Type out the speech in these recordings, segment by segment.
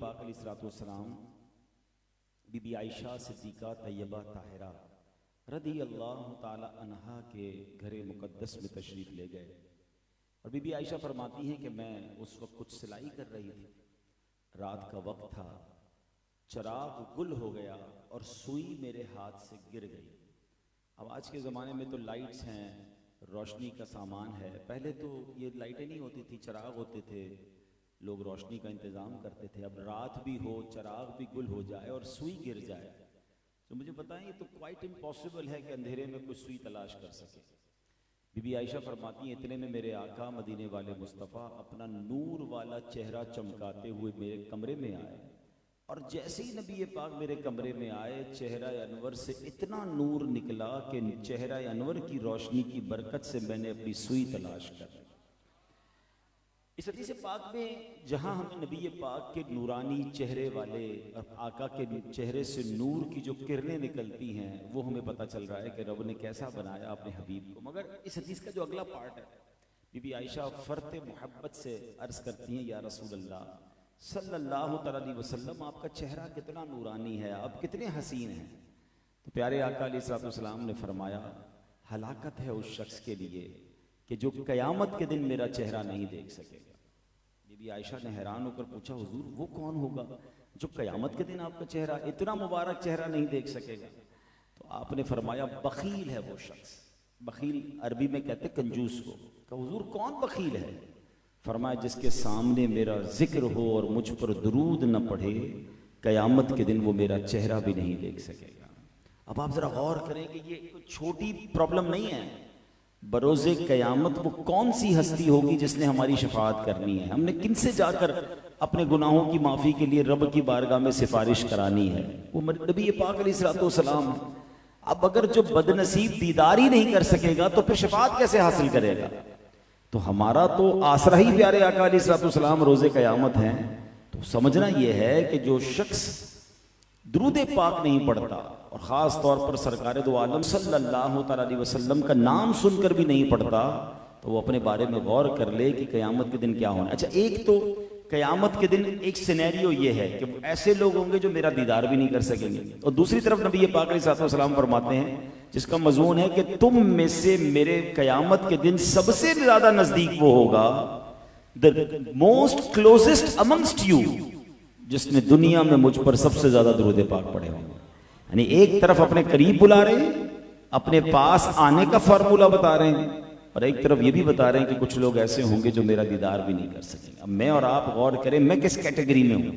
पाक अलैहिस्सलाम बीबी आयशा सिद्दीक़ा तैयबा ताहिरा रदी अल्लाह ताला अन्हा के घरे मुक़द्दस में तशरीफ़ ले गए। और बीबी आयशा फरमाती हैं कि मैं उस वक्त कुछ सिलाई कर रही थी, रात का वक्त था, चराग गुल हो गया और सुई मेरे हाथ से गिर गई। अब आज के ज़माने में तो लाइट्स हैं, रोशनी का सामान है, पहले तो ये लाइटें नहीं होती थी, चराग होते थे, लोग रोशनी का इंतज़ाम करते थे। अब रात भी हो, चराग भी गुल हो जाए और सुई गिर जाए तो मुझे बताएं, ये तो क्वाइट इम्पॉसिबल है कि अंधेरे में कोई सुई तलाश कर सके। बीबी आयशा फरमाती हैं, इतने में मेरे आका मदीने वाले मुस्तफ़ा अपना नूर वाला चेहरा चमकाते हुए मेरे कमरे में आए, और जैसे ही नबी पाक मेरे कमरे में आए, चेहरा अनवर से इतना नूर निकला कि चेहरा अनवर की रोशनी की बरकत से मैंने अपनी सुई तलाश कर। इस हदीस पाक में जहाँ हमें नबी पाक के नूरानी चेहरे वाले और आका के चेहरे से नूर की जो किरणें निकलती हैं वो हमें पता चल रहा है कि रब ने कैसा बनाया अपने हबीब को। मगर इस हदीस का जो अगला पार्ट है, बीबी आयशा फरते मोहब्बत से अर्ज करती हैं, या रसूल अल्लाह सल्लल्लाहु अलैहि वसल्लम, आपका चेहरा कितना नूरानी है, आप कितने हसीन हैं। तो प्यारे आका अलैहिस्सलाम ने फरमाया, हलाकत है उस शख्स के लिए कि जो क़यामत के दिन मेरा चेहरा नहीं देख सकेगा। बीबी आयशा ने हैरान होकर पूछा, हुजूर वो कौन होगा जो क़यामत के दिन आपका चेहरा, इतना मुबारक चेहरा नहीं देख सकेगा? तो आपने फरमाया, बखील है वो शख्स। बखील अरबी में कहते कंजूस को। कहा हुजूर कौन बखील है? फरमाया, जिसके सामने मेरा जिक्र हो और मुझ पर दुरूद न पढ़े, क़यामत के दिन वो मेरा चेहरा भी नहीं देख सकेगा। अब आप जरा गौर करें कि ये कोई छोटी प्रॉब्लम नहीं है। बरोज़े क़यामत वो कौन सी हस्ती होगी जिसने हमारी शफाअत करनी है? हमने किनसे जाकर अपने गुनाहों की माफ़ी के लिए रब की बारगाह में सिफारिश करानी है? वो नबी पाक अलैहिस्सलाम। अब अगर जो बदनसीब दीदार ही नहीं कर सकेगा तो फिर शफाअत कैसे हासिल करेगा? तो हमारा तो आसरा ही प्यारे आका अलैहिस्सलाम रोज़े क़यामत हैं। तो समझना यह है कि जो शख्स दुरूद पाक नहीं पढ़ता और ख़ास तौर पर सरकार दो आलम सल्लल्लाहु अलैहि वसल्लम का नाम सुनकर भी नहीं पढ़ता, तो वो अपने बारे में गौर कर ले कि क़यामत के दिन क्या होना। अच्छा, एक तो क़यामत के दिन एक सिनेरियो ये है कि ऐसे लोग होंगे जो मेरा दीदार भी नहीं कर सकेंगे, और दूसरी तरफ नबी पाक अलैहिस्सलाम फरमाते हैं, जिसका मज़मून है कि तुम में से मेरे क़यामत के दिन सबसे ज़्यादा नज़दीक वो होगा, the most closest amongst you, जिसने दुनिया में मुझ पर सबसे ज्यादा दुरूद पाक पढ़े होंगे। यानी एक तरफ अपने करीब बुला रहे हैं, अपने पास आने का फार्मूला बता रहे हैं, और एक तरफ ये भी बता रहे हैं कि कुछ लोग ऐसे होंगे जो मेरा दीदार भी नहीं कर सकेंगे। अब मैं और आप गौर करें, मैं किस कैटेगरी में हूँ?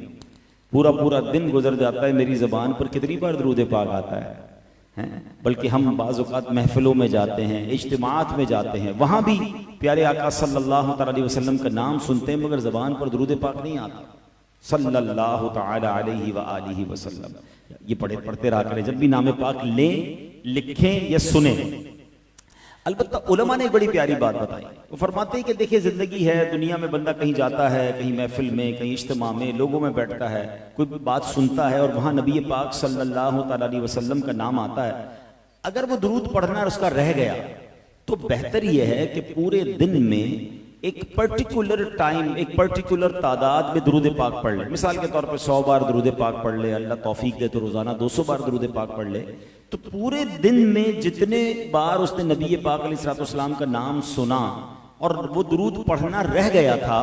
पूरा पूरा दिन गुजर जाता है, मेरी ज़बान पर कितनी बार दुरूद पाक आता है? बल्कि हम बाज़ औक़ात महफिलों में जाते हैं, इज्तिमात में जाते हैं, वहाँ भी प्यारे आका सल्लल्लाहु अलैहि वसल्लम का नाम सुनते हैं, मगर ज़बान पर दुरूद पाक नहीं आता सल्लल्लाहु तआला अलैहि व आलिहि वसल्लम। ये पढ़ते रहा करें, जब भी नाम पाक लें, लिखें या सुने। अलबत्ता उलमा ने एक बड़ी प्यारी बात बताई। वो फरमाते हैं कि देखिए, जिंदगी है, दुनिया में बंदा कहीं जाता है, कहीं महफिल में, कहीं इज्तिमा में, लोगों में बैठता है, कोई बात सुनता है और वहां नबी पाक सल्लल्लाहु अलैहि वसल्लम का नाम आता है। अगर वो दुरूद पढ़ना उसका रह गया तो बेहतर यह है कि पूरे दिन में एक पर्टिकुलर टाइम, एक पर्टिकुलर तादाद में दुरूद पाक पढ़ ले। मिसाल के तौर पर 100 बार दुरूद पाक पढ़ ले, अल्लाह तौफीक दे तो रोजाना 200 बार दुरूद पाक पढ़ ले। तो पूरे दिन में जितने बार उसने नबी पाक अलैहिस्सलाम का नाम सुना और वो दुरूद पढ़ना रह गया था,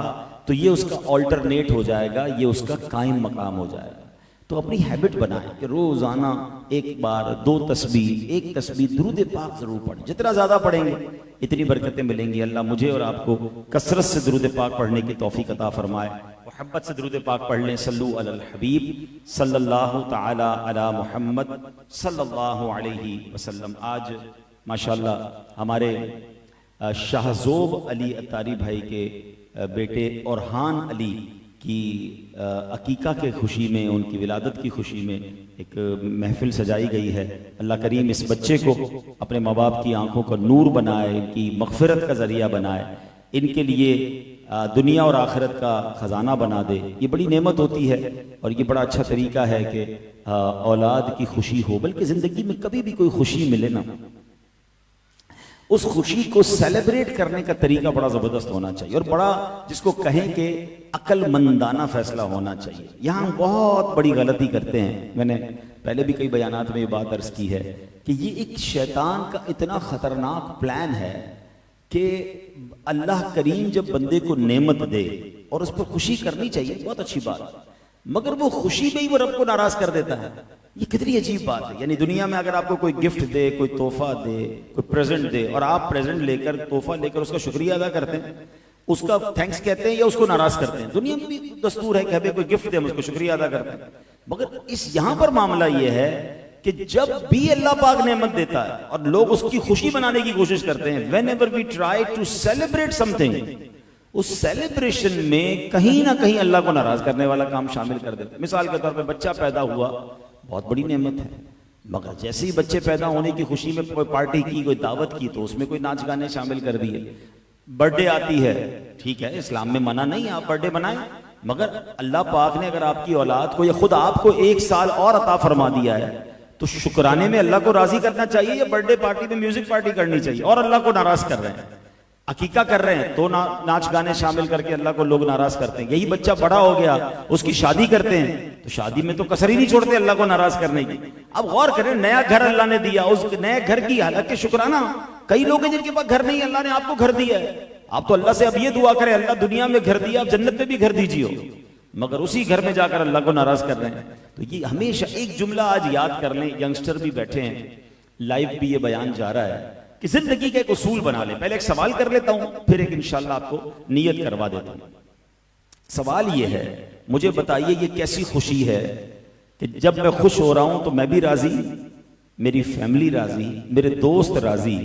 तो ये उसका ऑल्टरनेट हो जाएगा, ये उसका कायम मकाम हो जाएगा। तो अपनी हैबिट बनाएं कि रोजाना एक बार, 2 तस्बीह, 1 तस्बीह दुरूद पाक जरूर पढ़ें। जितना ज्यादा पढ़ेंगे इतनी बरकतें मिलेंगी। अल्लाह मुझे और आपको कसरत से दुरूद पाक पढ़ने की तौफीक अता फरमाए। मोहब्बत से दुरूद पाक पढ़ लें। सल्लु अलल हबीब सल्लल्लाहु तआला अला मुहम्मद सल्लल्लाहु अलैहि वसल्लम। आज माशाअल्लाह हमारे शाहज़ोब अली अत्तारी भाई के बेटे औरहान अली की अकीका के खुशी में, उनकी विलादत की खुशी में एक महफिल सजाई गई है। अल्लाह करीम इस बच्चे को अपने माँ बाप की आंखों का नूर बनाए, इनकी मग़फ़िरत का ज़रिया बनाए, इनके लिए दुनिया और आखिरत का ख़जाना बना दे। ये बड़ी नेमत होती है और ये बड़ा अच्छा तरीका है कि औलाद की खुशी हो, बल्कि ज़िंदगी में कभी भी कोई खुशी मिले ना, उस खुशी को सेलिब्रेट करने का तरीका बड़ा जबरदस्त होना चाहिए और बड़ा जिसको कहें कि अक्लमंदाना फैसला होना चाहिए। यहाँ हम बहुत बड़ी गलती करते हैं, मैंने पहले भी कई बयानात में ये बात अर्ज की है कि ये एक शैतान का इतना खतरनाक प्लान है कि अल्लाह करीम जब बंदे को नेमत दे और उस पर खुशी करनी चाहिए, बहुत अच्छी बात, मगर वो खुशी में ही वो रब को नाराज कर देता है। ये कितनी अजीब बात है। यानी दुनिया में अगर आपको कोई गिफ्ट दे, कोई तोहफा दे, कोई प्रेजेंट दे और आप प्रेजेंट लेकर, तोहफा लेकर उसका शुक्रिया अदा करते हैं, उसका थैंक्स कहते हैं या उसको नाराज करते हैं। दुनिया में भी दस्तूर है कि हमें कोई गिफ्ट दे हम उसको शुक्रिया अदा करते हैं, मगर इस यहां पर मामला ये है कि जब भी अल्लाह पाक नेमत देता है और लोग उसकी खुशी बनाने की कोशिश करते हैं, whenever we try to celebrate something, उस सेलिब्रेशन में कहीं ना कहीं अल्लाह को नाराज करने वाला काम शामिल कर देते हैं। मिसाल के तौर पे बच्चा पैदा हुआ, बहुत बड़ी नेमत है, मगर जैसे ही बच्चे पैदा होने की खुशी में कोई पार्टी की, कोई दावत की, तो उसमें कोई नाच गाने शामिल कर दिए। बर्थडे आती है, ठीक है, इस्लाम में मना नहीं, आप बर्थडे बनाएं, मगर अल्लाह पाक ने अगर आपकी औलाद को या खुद आपको 1 साल और अता फरमा दिया है तो शुक्राने में अल्लाह को राजी करना चाहिए या बर्थडे पार्टी में म्यूजिक पार्टी करनी चाहिए और अल्लाह को नाराज कर रहे हैं। अकीका कर रहे हैं तो नाच गाने शामिल करके अल्लाह को लोग नाराज करते हैं। यही बच्चा बड़ा हो गया, उसकी शादी करते हैं तो शादी में तो कसर ही नहीं छोड़ते अल्लाह को नाराज करने की। अब गौर करें, नया घर अल्लाह ने दिया, उस नए घर की हालांकि शुक्राना, कई लोग हैं जिनके पास घर नहीं, अल्लाह ने आपको घर दिया है, आप तो अल्लाह से अब ये दुआ करें, अल्लाह दुनिया में घर दिया, आप जन्नत में भी घर दीजिए, मगर उसी घर में जाकर अल्लाह को नाराज कर रहे हैं। तो ये हमेशा एक जुमला आज याद कर लें, यंगस्टर भी बैठे हैं, लाइव भी ये बयान जा रहा है कि जिंदगी का एक उसूल बना ले। पहले एक सवाल कर लेता हूं, फिर एक इंशाल्लाह आपको नियत करवा देता हूं। सवाल ये है, मुझे बताइए ये कैसी खुशी है कि जब मैं खुश हो रहा हूं तो मैं भी राजी, मेरी फैमिली राजी, मेरे दोस्त राजी,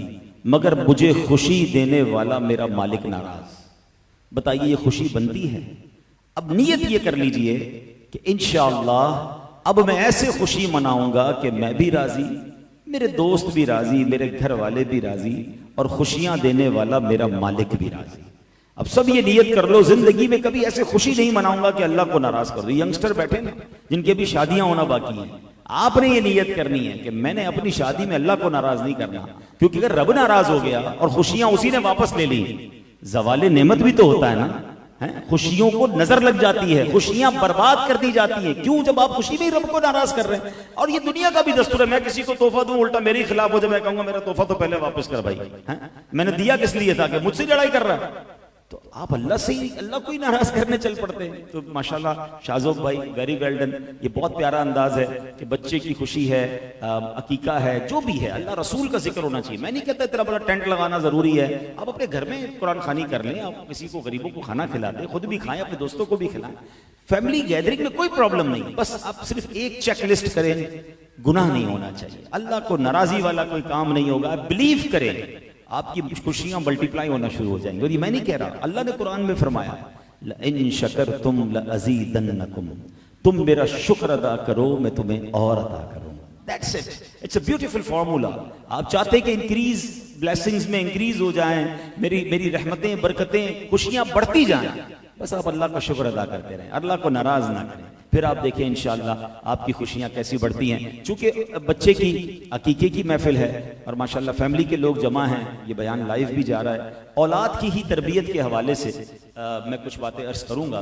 मगर मुझे खुशी देने वाला मेरा मालिक नाराज। बताइए ये खुशी बनती है? अब नियत ये कर लीजिए कि इंशाअल्लाह अब मैं ऐसे खुशी मनाऊंगा कि मैं भी राजी, मेरे दोस्त भी राजी, मेरे घर वाले भी राजी और खुशियां देने वाला मेरा मालिक भी राजी। अब सब ये नियत कर लो, जिंदगी में कभी ऐसे खुशी नहीं मनाऊंगा कि अल्लाह को नाराज कर दूं। यंगस्टर बैठे ना, जिनके भी शादियां होना बाकी हैं, आपने ये नियत करनी है कि मैंने अपनी शादी में अल्लाह को नाराज नहीं करना, क्योंकि अगर रब नाराज हो गया और खुशियां उसी ने वापस ले ली, जवाले नेमत भी तो होता है ना, खुशियों को नजर लग जाती है, खुशियां बर्बाद कर दी जाती हैं। क्यों? जब आप खुशी में रब को नाराज कर रहे हैं। और ये दुनिया का भी दस्तूर है, मैं किसी को तोहफा दूं उल्टा मेरे खिलाफ हो जाए, मैं कहूंगा मेरा तोहफा तो पहले वापस कर भाई, मैंने दिया किस लिए था कि मुझसे लड़ाई कर रहा है। तो आप अल्लाह से ही, अल्लाह को ही नाराज करने चल पड़ते हैं। तो माशाल्लाह शाहज़ोब भाई, वेरी वेल डन, ये बहुत प्यारा अंदाज है कि बच्चे की खुशी है, अकीका है, जो भी है अल्लाह रसूल का जिक्र होना चाहिए। मैं नहीं कहता इतना बड़ा टेंट लगाना जरूरी है, आप अपने घर में कुरान खानी कर लें, आप किसी को गरीबों को खाना खिला दें, खुद भी खाएं, अपने दोस्तों को भी खिलाएं, फैमिली गैदरिंग में कोई प्रॉब्लम नहीं। बस आप सिर्फ एक चेक लिस्ट करें, गुनाह नहीं होना चाहिए, अल्लाह को नाराजी वाला कोई काम नहीं होगा। बिलीव करें, आपकी खुशियां मल्टीप्लाई होना शुरू हो जाएंगी। और ये मैं नहीं कह रहा, अल्लाह ने कुरान में फरमाया, इन शकरतुम लअज़ीदन्नकुम, तुम मेरा शुक्र अदा करो मैं तुम्हें और अदा करूंगा। That's it, it's a beautiful formula. आप चाहते हैं कि इंक्रीज ब्लेसिंग्स में इंक्रीज हो जाएं, मेरी रहमतें, बरकतें, खुशियां बढ़ती जाएं, बस आप अल्लाह का शुक्र अदा करते रहें, अल्लाह को नाराज ना करें, फिर आप देखें इंशाअल्लाह आपकी खुशियां कैसी बढ़ती हैं। चूंकि बच्चे की अकीके की महफिल है और माशाअल्लाह फैमिली के लोग जमा हैं, ये बयान लाइव भी जा रहा है, औलाद की ही तरबियत के हवाले से मैं कुछ बातें अर्ज करूंगा।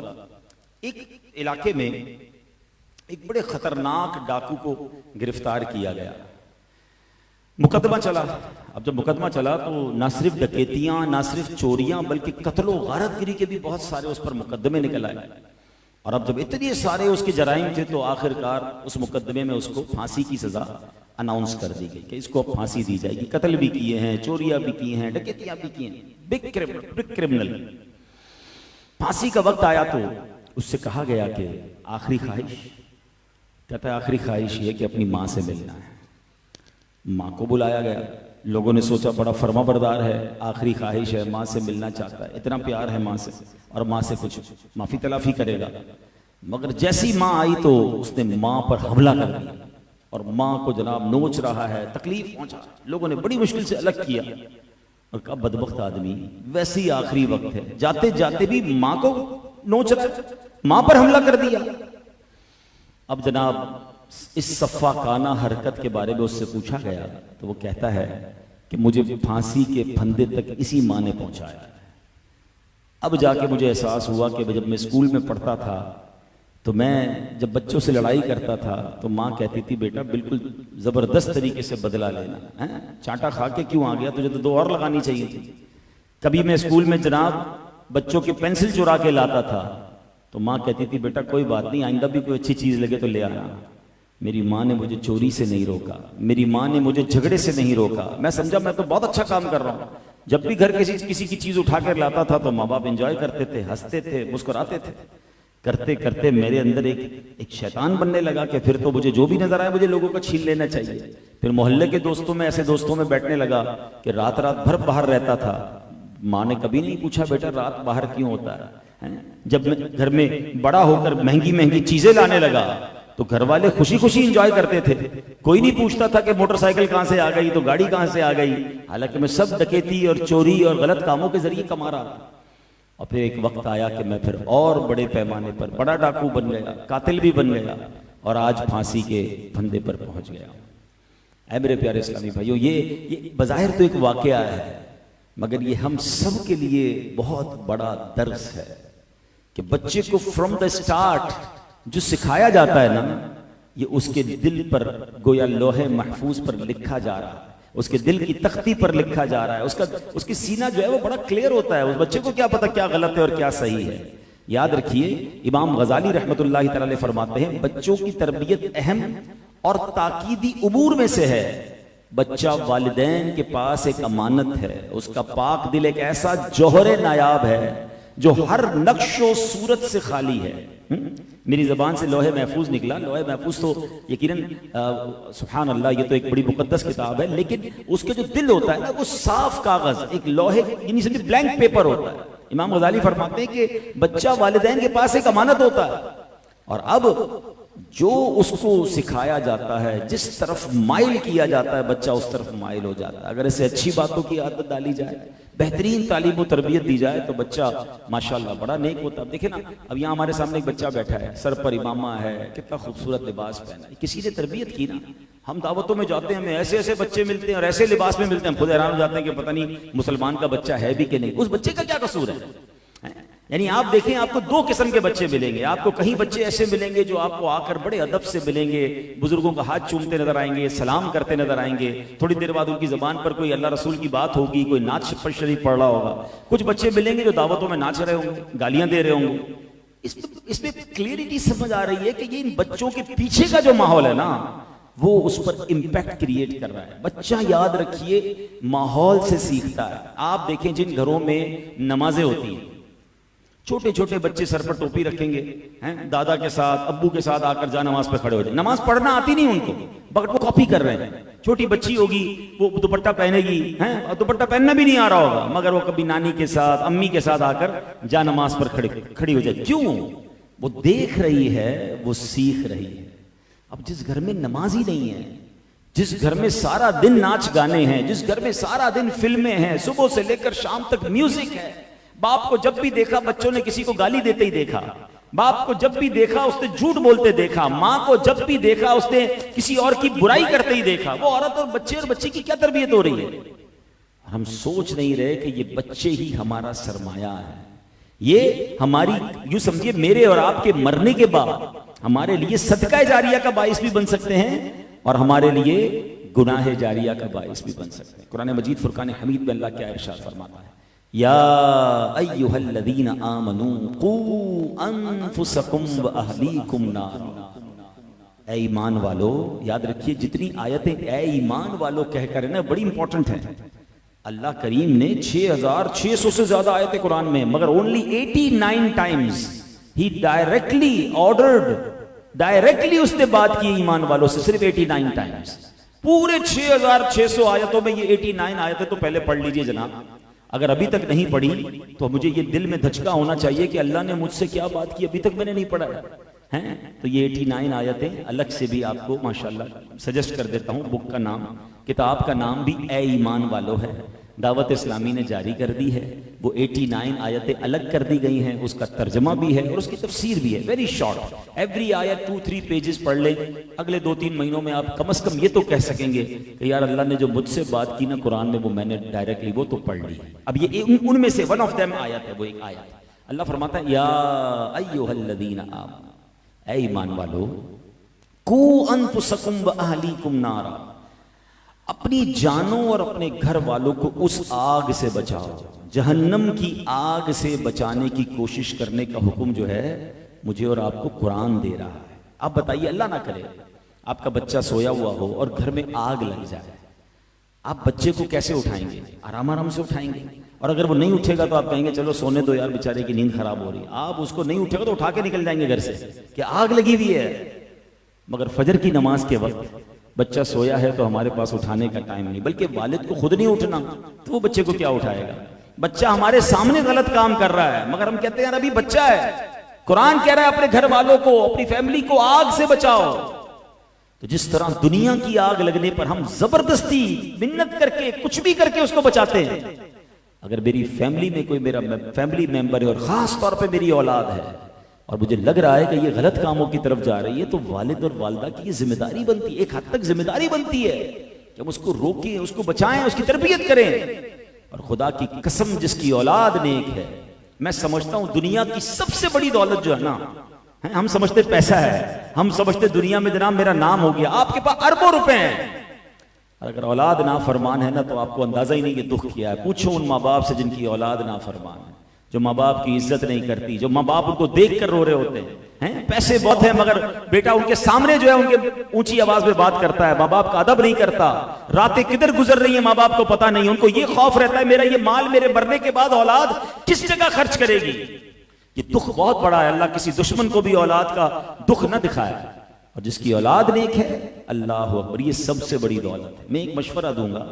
एक इलाके में एक बड़े खतरनाक डाकू को गिरफ्तार किया गया, मुकदमा चला। अब जब मुकदमा चला तो ना सिर्फ डकैतियां, ना सिर्फ चोरियां, बल्कि कत्लो गारतगिरी के भी बहुत सारे उस पर मुकदमे निकल आए। और अब जब इतने सारे उसके जराइम थे तो आखिरकार उस मुकदमे में उसको फांसी की सजा अनाउंस कर दी गई कि इसको अब फांसी दी जाएगी। कत्ल भी किए हैं, चोरियां भी की हैं, डकैतियां भी की हैं, बिग क्रिमिनल। फांसी का वक्त आया तो उससे कहा गया कि आखिरी ख्वाहिश, कहता है आखिरी ख्वाहिश ये कि अपनी माँ से मिलना है। माँ को बुलाया गया, लोगों ने सोचा बड़ा फर्माबरदार है, आखिरी ख्वाहिश है, माँ से मिलना चाहता है, इतना प्यार है माँ से और माँ से कुछ माफी तलाफी करेगा। मगर जैसी माँ आई तो उसने माँ पर हमला कर दिया और माँ को जनाब नोच रहा है, तकलीफ पहुंचा। लोगों ने बड़ी मुश्किल से अलग किया और कहा बदबख्त आदमी, वैसे ही आखिरी वक्त है, जाते जाते भी माँ को नोच रहा है, माँ पर हमला कर दिया। अब जनाब इस सफ़ाकाना हरकत के बारे में उससे पूछा गया तो वो कहता है कि मुझे फांसी के फंदे तक इसी माँ ने पहुंचाया। अब जाके मुझे एहसास हुआ कि जब मैं स्कूल में पढ़ता था तो मैं जब बच्चों से लड़ाई करता था तो माँ कहती थी बेटा बिल्कुल जबरदस्त तरीके से बदला लेना है, चांटा खा के क्यों आ गया, तुझे तो 2 और लगानी चाहिए थी। कभी मैं स्कूल में जनाब बच्चों की पेंसिल चुरा के लाता था तो माँ कहती थी बेटा कोई बात नहीं, आइंदा भी कोई अच्छी चीज लगे तो ले आना। मेरी माँ ने मुझे चोरी से नहीं रोका, मेरी माँ ने मुझे झगड़े से नहीं रोका। मैं समझा मैं तो बहुत अच्छा काम कर रहा हूँ। जब भी घर किसी की चीज उठा कर लाता था तो माँ बाप एंजॉय करते थे, हंसते थे, मुस्कुराते थे। करते करते मेरे अंदर एक शैतान बनने लगा कि फिर तो मुझे जो भी नजर आए मुझे लोगों को छीन लेना चाहिए। फिर मोहल्ले के दोस्तों में ऐसे दोस्तों में बैठने लगा कि रात रात भर बाहर रहता था। माँ ने कभी नहीं पूछा बेटा रात बाहर क्यों होता है। जब मैं घर में बड़ा होकर महंगी महंगी चीजें लाने लगा तो घर वाले खुशी खुशी इंजॉय करते थे। कोई नहीं पूछता था कि मोटरसाइकिल कहां से आ गई तो गाड़ी कहां से आ गई। हालांकि मैं सब डकैती और चोरी और गलत कामों के जरिए कमा रहा था। और फिर एक वक्त आया कि मैं फिर और बड़े पैमाने पर बड़ा डाकू बन गया, कातिल भी बन गया और आज फांसी के फंदे पर पहुंच गया। ऐ मेरे प्यारे इस्लामी भाइयों, ये बज़ाहिर तो एक वाकया है मगर ये हम सब के लिए बहुत बड़ा दर्स है कि बच्चे को फ्रॉम द स्टार्ट जो सिखाया जाता है ना, ये उसके दिल पर गोया लोहे महफूज पर लिखा जा रहा है, उसके दिल की तख्ती पर लिखा जा रहा है। उसकी सीना जो है वो बड़ा क्लियर होता है। उस बच्चे को क्या पता क्या गलत है और क्या सही है। याद रखिए इमाम गजाली रहमतुल्लाह तआला अलैह फरमाते हैं बच्चों की तरबियत अहम और ताकीदी उमूर में से है। बच्चा वालिदैन के पास एक अमानत है। उसका पाक दिल एक ऐसा जौहरे नायाब है जो हर नक्शो सूरत से खाली है। मेरी जबान से लोहे महफूज निकला। लोहे महफूज तो यकीनन सुभान अल्लाह ये तो एक बड़ी मुकद्दस किताब है, लेकिन उसके जो दिल होता है ना वो साफ कागज, एक लोहे यानी समझे ब्लैंक पेपर होता है। इमाम गजाली फरमाते हैं कि बच्चा वालिदैन के पास एक अमानत होता है और अब जो उसको सिखाया जाता है, जिस तरफ माइल किया जाता है बच्चा उस तरफ माइल हो जाता है। अगर ऐसे अच्छी बातों की आदत डाली जाए, बेहतरीन तालीम और तरबियत दी जाए तो बच्चा माशाल्लाह बड़ा नेक होता है। देखे ना अब यहाँ हमारे सामने एक बच्चा बैठा है, सर पर इमामा है, कितना खूबसूरत लिबास पहना है, किसी ने तरबियत की ना। हम दावतों में जाते हैं, हमें ऐसे ऐसे बच्चे मिलते हैं और ऐसे लिबास में मिलते हैं, हम खुद हैरान हो जाते हैं कि पता नहीं मुसलमान का बच्चा है भी कि नहीं। उस बच्चे का क्या कसूर है? यानी आप देखें आपको 2 किस्म के बच्चे मिलेंगे। आपको कहीं बच्चे ऐसे मिलेंगे जो आपको आकर बड़े अदब से मिलेंगे, बुजुर्गों का हाथ चूमते नजर आएंगे, सलाम करते नजर आएंगे। थोड़ी देर बाद उनकी जबान पर कोई अल्लाह रसूल की बात होगी, कोई नाच शरीफ पढ़ रहा होगा। कुछ बच्चे मिलेंगे जो दावतों में नाच रहे होंगे, गालियां दे रहे होंगे। इसमें क्लियरिटी समझ आ रही है कि ये इन बच्चों के पीछे का जो माहौल है ना वो उस पर इंपैक्ट क्रिएट कर रहा है। बच्चा याद रखिए माहौल से सीखता है। आप देखें जिन घरों में नमाजें होती हैं, छोटे छोटे बच्चे सर पर टोपी रखेंगे, हैं दादा के साथ अब्बू के साथ आकर जा नमाज पे खड़े हो जाए। नमाज पढ़ना आती नहीं उनको, बट वो कॉपी कर रहे हैं। छोटी बच्ची होगी वो दुपट्टा पहनेगी, हैं और दुपट्टा पहनना भी नहीं आ रहा होगा मगर वो कभी नानी के साथ अम्मी के साथ आकर जा नमाज पर खड़ी हो जाए। क्यों? वो देख रही है, वो सीख रही है। अब जिस घर में नमाज ही नहीं है, जिस घर में सारा दिन नाच गाने हैं, जिस घर में सारा दिन फिल्में हैं, सुबह से लेकर शाम तक म्यूजिक है, बाप को जब भी देखा बच्चों ने किसी को गाली देते ही देखा, बाप को जब भी देखा उसने झूठ बोलते देखा, माँ को जब भी देखा उसने किसी और की बुराई करते ही देखा। वो औरत और बच्चे की क्या तरबियत हो रही है? हम सोच नहीं रहे कि ये बच्चे ही हमारा सरमाया है। ये हमारी यूं समझिए मेरे और आपके मरने के बाद हमारे लिए सदका जारिया का बाइस भी बन सकते हैं और हमारे लिए गुनाह जारिया का बाइस भी बन सकते हैं। कुरान मजीद फुरकान हमीद में अल्लाह क्या इरशाद फरमाता है, या अय्युहल्लज़ीना आमनू कू अनफुसकुम व अहलीकुम नार। ऐ ईमान वालो, याद रखिए जितनी आयतें ऐ ईमान वालो कहकर है ना बड़ी इंपॉर्टेंट है। अल्लाह करीम ने 6600 से ज्यादा आयतें कुरान में, मगर ओनली 89 टाइम्स ही डायरेक्टली ऑर्डर्ड, डायरेक्टली उसने बात की ईमान वालों से, सिर्फ 89 टाइम्स। पूरे 6600 आयतों में ये 89 आयतें तो पहले पढ़ लीजिए जनाब। अगर अभी तक नहीं पढ़ी तो मुझे ये दिल में धचका होना चाहिए कि अल्लाह ने मुझसे क्या बात की, अभी तक मैंने नहीं पढ़ा है। तो ये 89 आयतें अलग से भी आपको माशाल्लाह सजेस्ट कर देता हूँ। बुक का नाम, किताब का नाम भी ए ईमान वालो है, दावत इस्लामी ने जारी कर दी है। वो 89 आयतें अलग कर दी गई हैं, उसका तर्जमा भी है और उसकी तफसीर भी है, वेरी शॉर्ट। एवरी आयत 2-3 पेजेस पढ़ ले, अगले 2-3 महीनों में आप कम से कम ये तो कह सकेंगे कि यार अल्लाह ने जो मुझसे बात की ना कुरान में, वो मैंने डायरेक्टली वो तो पढ़ ली। अब ये उनमें से वन ऑफ देम आयत है, वो एक आयत अल्लाह फरमाता है, या अय्युहल्लज़ीना आमनू, ऐ ईमान वालो, कू अनफुसकुम व अहलीकुम नारा, अपनी जानों और अपने घर वालों को उस आग से बचाओ, जहन्नम की आग से बचाने की कोशिश करने का हुक्म जो है मुझे और आपको कुरान दे रहा है। आप बताइए, अल्लाह ना करे आपका बच्चा सोया हुआ हो और घर में आग लग जाए, आप बच्चे को कैसे उठाएंगे? आराम आराम से उठाएंगे, और अगर वो नहीं उठेगा तो आप कहेंगे चलो सोने दो यार, बेचारे की नींद खराब हो रही है। आप उसको नहीं उठेगा तो उठा के निकल जाएंगे घर से कि आग लगी हुई है। मगर फजर की नमाज के वक्त बच्चा सोया है तो हमारे पास उठाने का टाइम नहीं, बल्कि वालिद को खुद नहीं उठना तो वो बच्चे को क्या उठाएगा? बच्चा हमारे सामने गलत काम कर रहा है मगर हम कहते हैं यार अभी बच्चा है। कुरान कह रहा है अपने घर वालों को, अपनी फैमिली को आग से बचाओ। तो जिस तरह दुनिया की आग लगने पर हम जबरदस्ती मिन्नत करके कुछ भी करके उसको बचाते हैं, अगर मेरी फैमिली में कोई मेरा फैमिली मेंबर है और खास तौर पे मेरी औलाद है और मुझे लग रहा है कि ये गलत कामों की तरफ जा रही है, तो वालिद और वालिदा की ये जिम्मेदारी बनती है, एक हद तक जिम्मेदारी बनती है कि हम उसको रोकें, उसको बचाएं, उसकी तरबियत करें। और खुदा की कसम जिसकी औलाद नेक है, मैं समझता हूं दुनिया की सबसे बड़ी दौलत जो है ना, हम समझते पैसा है, हम समझते दुनिया में जनाब मेरा नाम हो गया, आपके पास अरबों रुपए हैं, अगर औलाद ना फरमान है ना तो आपको अंदाजा ही नहीं कि दुख किया है। पूछो उन माँ बाप से जिनकी औलाद ना फरमान है, जो माँ बाप की इज्जत नहीं करती, जो माँ बाप उनको देख कर रो रहे होते हैं, पैसे बहुत है मगर बेटा उनके सामने जो है उनके ऊंची आवाज में बात करता है, माँ बाप का अदब नहीं करता, रातें किधर गुजर रही है माँ बाप को पता नहीं, उनको ये खौफ रहता है मेरा ये माल मेरे मरने के बाद औलाद किस जगह खर्च करेगी। ये दुख बहुत बड़ा है, अल्लाह किसी दुश्मन को भी औलाद का दुख न दिखाए। और जिसकी औलाद नेक है, अल्लाह अकबर, ये सबसे बड़ी दौलत है। मैं एक मशवरा दूंगा,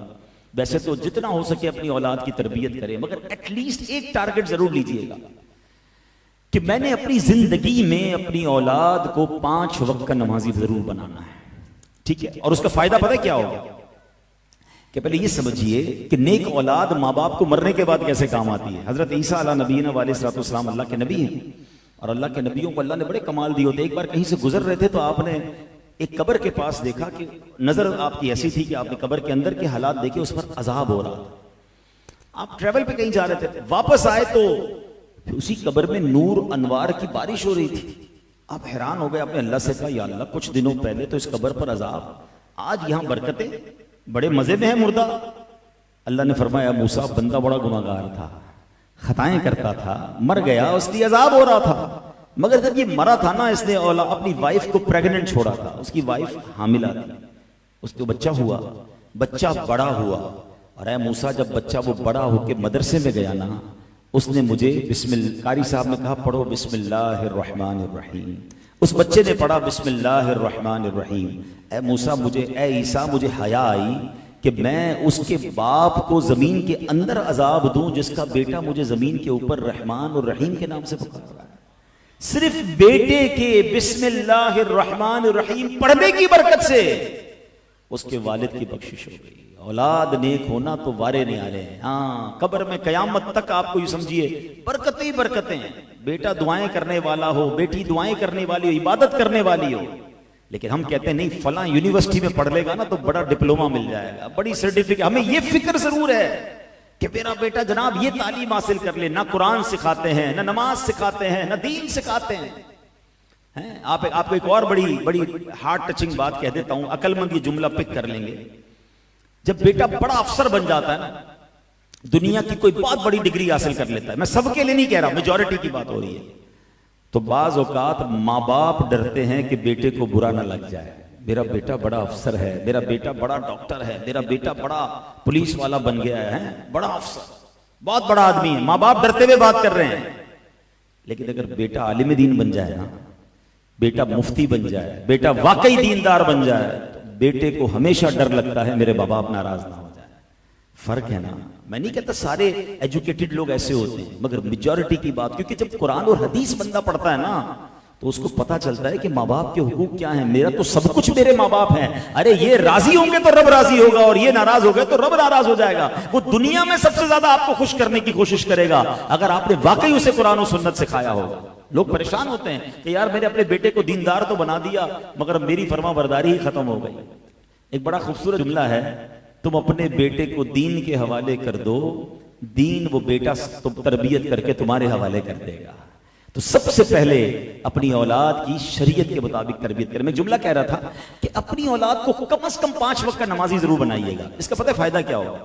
वैसे तो जितना हो सके अपनी औलाद की तरबियत करें, मगर एटलीस्ट एक टारगेट जरूर लीजिएगा कि मैंने अपनी जिंदगी में अपनी औलाद को 5 वक्त का नमाजी जरूर बनाना है, ठीक है? और उसका फायदा पता है क्या होगा? कि पहले ये समझिए कि नेक औलाद माँ बाप को मरने के बाद कैसे काम आती है। हजरत ईसा अला नबीना वालेस्सलाम अल्लाह के नबी हैं, और अल्लाह के नबियों को अल्लाह ने बड़े कमाल दिए होते। एक बार कहीं से गुजर रहे थे तो आपने एक कब्र के पास देखा कि नजर आपकी ऐसी थी कि आपने कब्र के अंदर के हालात देखे, उस पर अजाब हो रहा था। आप ट्रेवल पे कहीं जा रहे थे, वापस आए तो उसी कब्र में नूर अनवार की बारिश हो रही थी। आप हैरान हो गए, आपने अल्लाह से कहा या अल्लाह कुछ दिनों पहले तो इस कब्र पर अजाब, आज यहां बरकतें, बड़े मजे में है मुर्दा। अल्लाह ने फरमाया मूसा बंदा बड़ा गुनाहगार था, खताएं करता था, मर गया, उसकी अजाब हो रहा था। मगर जब ये मरा था ना, इसने अपनी वाइफ को प्रेग्नेंट छोड़ा था, उसकी वाइफ हामिला थी, उसको बच्चा हुआ, बच्चा बड़ा हुआ, और ऐ मूसा जब बच्चा वो बड़ा होके मदरसे में गया ना, उसने मुझे कारी साहब ने कहा पढ़ो बिस्मिल्लाहिर्रहमानिर्रहीम, उस बच्चे ने पढ़ा बिस्मिल्लाहिर्रहमानिर्रहीम। ऐ मूसा मुझे, ऐ ईसा मुझे हया आई कि मैं उसके बाप को जमीन के अंदर अजाब दूं जिसका बेटा मुझे जमीन के ऊपर रहमान और रहीम के नाम से पुकार रहा है। सिर्फ बेटे के बिस्मिल्लाहिर्रहमानिर्रहीम पढ़ने की बरकत से उसके वालिद की बख्शिश हो गई। औलाद नेक होना तो वारे नहीं आ रहे हैं। हाँ, कब्र में कयामत तक आपको ये समझिए बरकतें ही बरकतें हैं। बेटा दुआएं करने वाला हो, बेटी दुआएं करने वाली हो, इबादत करने वाली हो। लेकिन हम कहते हैं नहीं, फला यूनिवर्सिटी में पढ़ लेगा ना तो बड़ा डिप्लोमा मिल जाएगा, बड़ी सर्टिफिकेट। हमें ये फिक्र जरूर है कि मेरा बेटा जनाब ये तालीम हासिल कर ले। ना कुरान सिखाते हैं, ना नमाज सिखाते हैं, ना दीन सिखाते हैं। आपको एक और बड़ी हार्ट टचिंग बात कह देता हूं, अकलमंद ये जुमला पिक कर लेंगे। जब बेटा बड़ा अफसर बन जाता है ना, दुनिया की कोई बहुत बड़ी डिग्री हासिल कर लेता है, मैं सबके लिए नहीं कह रहा, मेजॉरिटी की बात हो रही है, तो बाज औकात माँ बाप डरते हैं कि बेटे को बुरा ना लग जाए। मेरा बेटा बड़ा अफसर है, मेरा बेटा बड़ा डॉक्टर है, मेरा बेटा बड़ा पुलिस वाला बन गया है, बड़ा अफसर, बहुत बड़ा आदमी है। माँ बाप डरते हुए बात कर रहे हैं। लेकिन अगर बेटा आलिम दीन बन जाए ना, बेटा मुफ्ती बन जाए, बेटा वाकई दीनदार बन जाए, तो बेटे को हमेशा डर लगता है मेरे बाप नाराज ना हो जाए। फर्क है ना। मैं नहीं कहता सारे एजुकेटेड लोग ऐसे होते हैं, मगर मेजॉरिटी की बात, क्योंकि जब कुरान और हदीस बंदा पढ़ता है ना तो उसको पता चलता है कि माँ बाप के हुकूक क्या हैं। मेरा तो सब कुछ मेरे माँ बाप हैं। अरे ये राजी होंगे तो रब राजी होगा, और ये नाराज हो गए तो रब नाराज हो जाएगा। वो दुनिया में सबसे ज्यादा आपको खुश करने की कोशिश करेगा अगर आपने वाकई उसे कुरान और सुन्नत सिखाया होगा। लोग परेशान होते हैं कि यार मैंने अपने बेटे को दीनदार तो बना दिया मगर मेरी फरमाबरदारी ही खत्म हो गई। एक बड़ा खूबसूरत जुमला है, तुम अपने बेटे को दीन के हवाले कर दो, दीन वो बेटा तुम तरबियत करके तुम्हारे हवाले कर देगा। तो सबसे पहले अपनी औलाद की शरीयत के मुताबिक तरबियत करें। मैं जुमला कह रहा था कि अपनी औलाद को कम से कम 5 वक्त का नमाजी जरूर बनाइएगा। इसका पता है फायदा क्या होगा?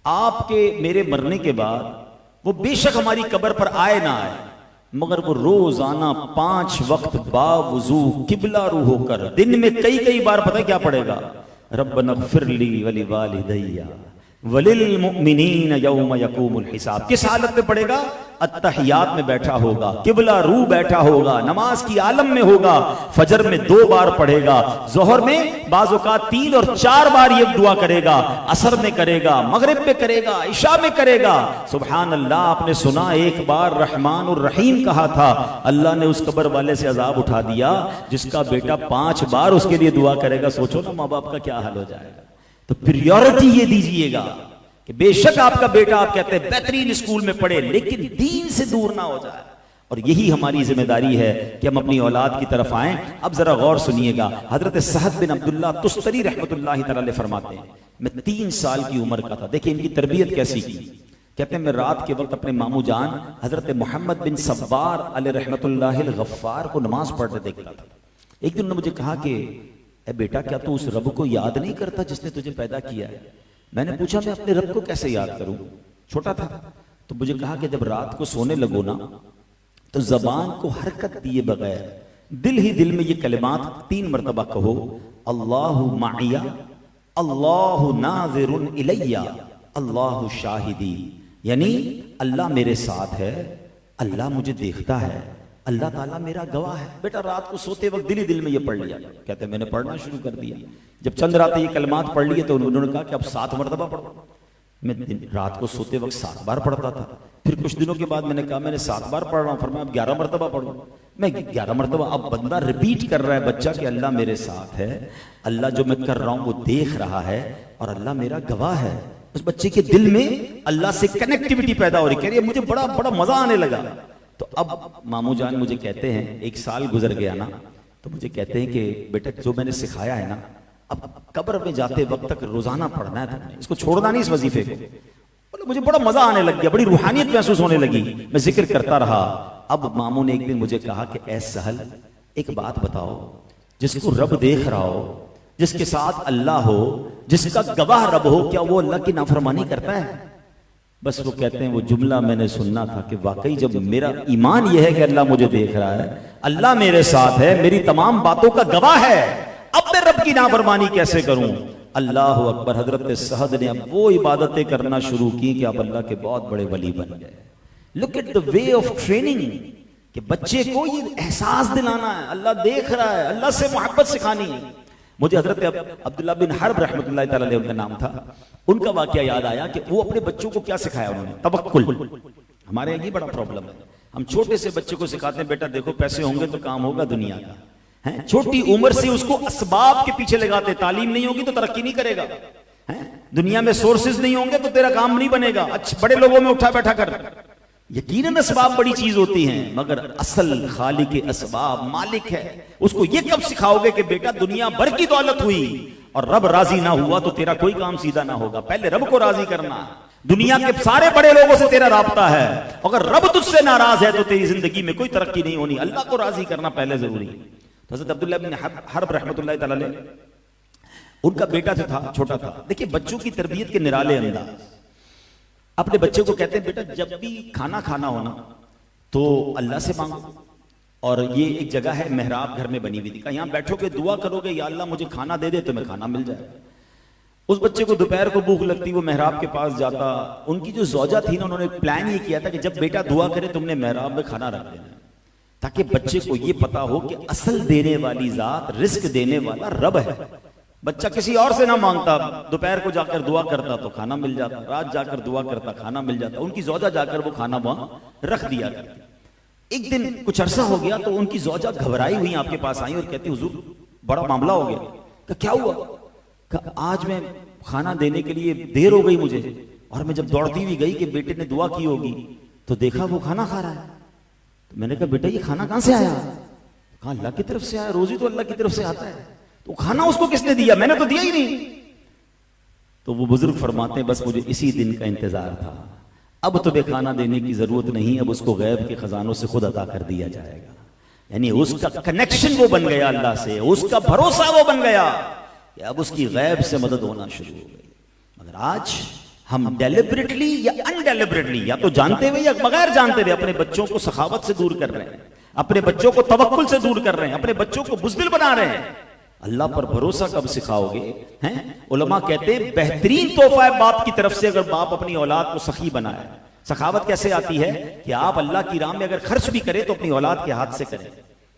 आपके मेरे मरने के बाद वो बेशक हमारी कब्र पर आए ना आए, मगर वो रोजाना 5 वक्त बावुजू किबला रू होकर दिन में कई बार पता है क्या पड़ेगा? रब्बना ग़फ़िरली वली वालिदैया वलिल मुमिनीन यौम यक़ूमुल हिसाब। किस हालत में पड़ेगा? अत्तहियात में बैठा होगा, किबला रू बैठा होगा, नमाज की आलम में होगा, फजर में 2 बार पढ़ेगा, जोहर में बाज़ औक़ात 3 और 4 बार ये दुआ करेगा, असर में करेगा, मगरिब में करेगा, इशा में करेगा। सुभान अल्लाह। आपने सुना एक बार रहमान और रहीम कहा था, अल्लाह ने उस कब्र वाले से अजाब उठा दिया जिसका बेटा 5 बार उसके लिए दुआ करेगा। सोचो ना माँ बाप का क्या हाल हो जाएगा। तो प्रियोरिटी ये दीजिएगा कि बेशक आपका बेटा आप कहते हैं बेहतरीन स्कूल में पढ़े लेकिन दीन से दूर ना हो जाए। और यही हमारी जिम्मेदारी है कि हम अपनी औलाद की तरफ आएं। अब जरा गौर सुनिएगा, हजरत सहद बिन अब्दुल्लाह तुस्तरी रहमतुल्लाह तआला अलैह फरमाते हैं, मैं 3 साल की उम्र का था। देखिए इनकी तरबियत कैसी की। कहते हैं मैं रात के वक्त अपने मामू जान हजरत मोहम्मद बिन सब्बार अलैह रहमतुल्लाहिल गफ्फार को नमाज पढ़ते देखता था। एक दिन उन्होंने मुझे कहा कि ए बेटा क्या तू उस रब को याद नहीं करता जिसने तुझे पैदा किया है? मैंने पूछा मैं अपने रब को कैसे याद करूं? छोटा था। तो मुझे कहा कि जब रात को सोने लगो ना तो जबान को हरकत दिए बगैर दिल ही दिल में ये कलिमात 3 मरतबा कहो, अल्लाहु माइया, अल्लाहु नाज़िरुन इलैया, अल्लाहु शाहिदी। यानी अल्लाह मेरे साथ है, अल्लाह मुझे देखता है, अल्लाह ताला मेरा गवाह है। बेटा रात को सोते वक्त दिल ही दिल में ये पढ़ लिया। कहते मैंने पढ़ना शुरू कर दिया। जब चंद रातें ये कलमात पढ़ लिए तो उन्होंने कहा कि अब 7 मरतबा पढ़ो। मैं रात को सोते वक्त 7 बार पढ़ता था। फिर कुछ दिनों के बाद मैंने कहा मैंने 7 बार पढ़ रहा हूँ, फरमाया अब 11 मरतबा पढ़ो। मैं 11 मरतबा। अब बंदा रिपीट कर रहा है बच्चा कि अल्लाह मेरे साथ है, अल्लाह जो मैं कर रहा हूँ वो देख रहा है और अल्लाह मेरा गवाह है। उस बच्चे के दिल में अल्लाह से कनेक्टिविटी पैदा हो रही। कह रही है मुझे बड़ा मजा आने लगा। तो अब मामू जान मुझे कहते हैं 1 साल गुजर गया ना, तो मुझे कहते हैं कि बेटा जो मैंने सिखाया है ना अब कब्र में जाते वक्त तक रोजाना पढ़ना है तुमने, इसको छोड़ना नहीं इस वजीफे को। बोले मुझे बड़ा मजा आने लग गया, बड़ी रूहानियत महसूस होने लगी। मैं जिक्र करता रहा। अब मामू ने एक दिन मुझे कहा कि ऐ सहल एक बात बताओ, जिसको रब देख रहा हो, जिसके साथ अल्लाह हो, जिसका गवाह रब हो, क्या वो अल्लाह की नाफरमानी करता है? बस वो कहते हैं वो जुमला मैंने सुनना था कि वाकई जब मेरा ईमान यह है कि अल्लाह मुझे देख रहा है, अल्लाह मेरे साथ है, मेरी तमाम बातों का गवाह है, अब मैं रब की नाफरमानी कैसे करूं? अल्लाह अकबर। हजरत सहद ने अब वो इबादतें करना शुरू की कि अब अल्लाह के बहुत बड़े वली बन गए। Look at the way of training कि बच्चे को ये एहसास दिलाना है अल्लाह देख रहा है, अल्लाह से मोहब्बत सिखानी है। मुझे हजरत अब्दुल्लाह बिन हर्ब रहमतुल्लाह तआला अलैह उनका नाम था, उनका वाकया याद आया कि वो अपने बच्चों को क्या सिखाया उन्होंने? तवक्कुल। हमारे यहाँ ये बड़ा प्रॉब्लम है, हम छोटे से बच्चे को सिखाते हैं बेटा देखो पैसे होंगे तो काम होगा दुनिया का, है छोटी उम्र से उसको असबाब के पीछे लगाते। तालीम नहीं होगी तो तरक्की नहीं करेगा, है दुनिया में सोर्सेज नहीं होंगे तो तेरा काम नहीं बनेगा। अच्छे बड़े लोगों में उठा बैठा कर। यकीनन असबाब बड़ी चीज होती हैं, मगर असल खालिक के असबाब मालिक है। उसको ये कब सिखाओगे कि बेटा दुनिया भर की दौलत हुई और रब राजी ना हुआ तो तेरा कोई काम सीधा ना होगा। पहले रब को राजी करना। दुनिया के सारे बड़े लोगों से तेरा राब्ता है, अगर रब तुझसे नाराज है तो तेरी जिंदगी में कोई तरक्की नहीं होनी। अल्लाह को राजी करना पहले जरूरी है। तो हज़रत अब्दुल्लाह बिन हर्ब रहमतुल्लाह तआला अलैह, उनका बेटा जो था छोटा था। देखिए बच्चों की तरबियत के निराले अंदाज। अपने बच्चे को कहते हैं बेटा जब भी खाना खाना हो ना तो अल्लाह से मांगो। और ये एक जगह है मेहराब घर में बनी हुई थी, यहाँ बैठोगे दुआ करोगे या अल्लाह मुझे खाना दे दे तो मैं खाना मिल जाए। उस बच्चे को दोपहर को भूख लगती, वो मेहराब के पास जाता। उनकी जो ज़ौजा थी ना, उन्होंने प्लान ये किया था कि जब बेटा दुआ करे तुमने मेहराब में खाना रख देना, ताकि बच्चे को ये पता हो कि असल देने वाली जात, रिस्क देने वाला रब है। बच्चा किसी और से ना मांगता, दोपहर को जाकर दुआ करता तो खाना मिल जाता, रात जाकर दुआ करता खाना मिल जाता। उनकी ज़ौजा जाकर वो खाना वहां रख दिया करती। एक दिन कुछ अरसा हो गया तो उनकी ज़ौजा घबराई हुई आपके पास आई और कहती हुजूर बड़ा मामला हो गया। क्या हुआ? आज मैं खाना देने के लिए देर हो गई मुझे, और मैं जब दौड़ती हुई गई कि बेटे ने दुआ की होगी तो देखा वो खाना खा रहा है। तो मैंने कहा बेटा ये खाना कहां से आया? कहा अल्लाह की तरफ से आया, रोजी तो अल्लाह की तरफ से आता है। तो खाना उसको किसने दिया? मैंने तो दिया ही नहीं। तो वो बुजुर्ग फरमाते हैं बस मुझे इसी दिन का इंतजार था, अब तुम्हें खाना देने की जरूरत नहीं, अब उसको गैब के खजानों से खुद अता कर दिया जाएगा। यानी उसका कनेक्शन वो बन गया अल्लाह से, उसका भरोसा वो बन गया कि अब उसकी गैब से मदद होना शुरू हो गई। मगर आज हम डेलिबरेटली या अनडेलिबरेटली, या तो जानते हुए या बगैर जानते हुए, अपने बच्चों को सखावत से दूर कर रहे हैं, अपने बच्चों को तवक्कुल से दूर कर रहे हैं, अपने बच्चों को बुज़दिल बना रहे हैं। अल्लाह पर भरोसा कब सिखाओगे? हैं उलमा कहते हैं बेहतरीन तोहफा है बाप की तरफ से अगर बाप अपनी औलाद को सखी बनाए। सखावत कैसे आती है कि आप अल्लाह की राह में अगर खर्च भी करें तो अपनी औलाद के हाथ से करें,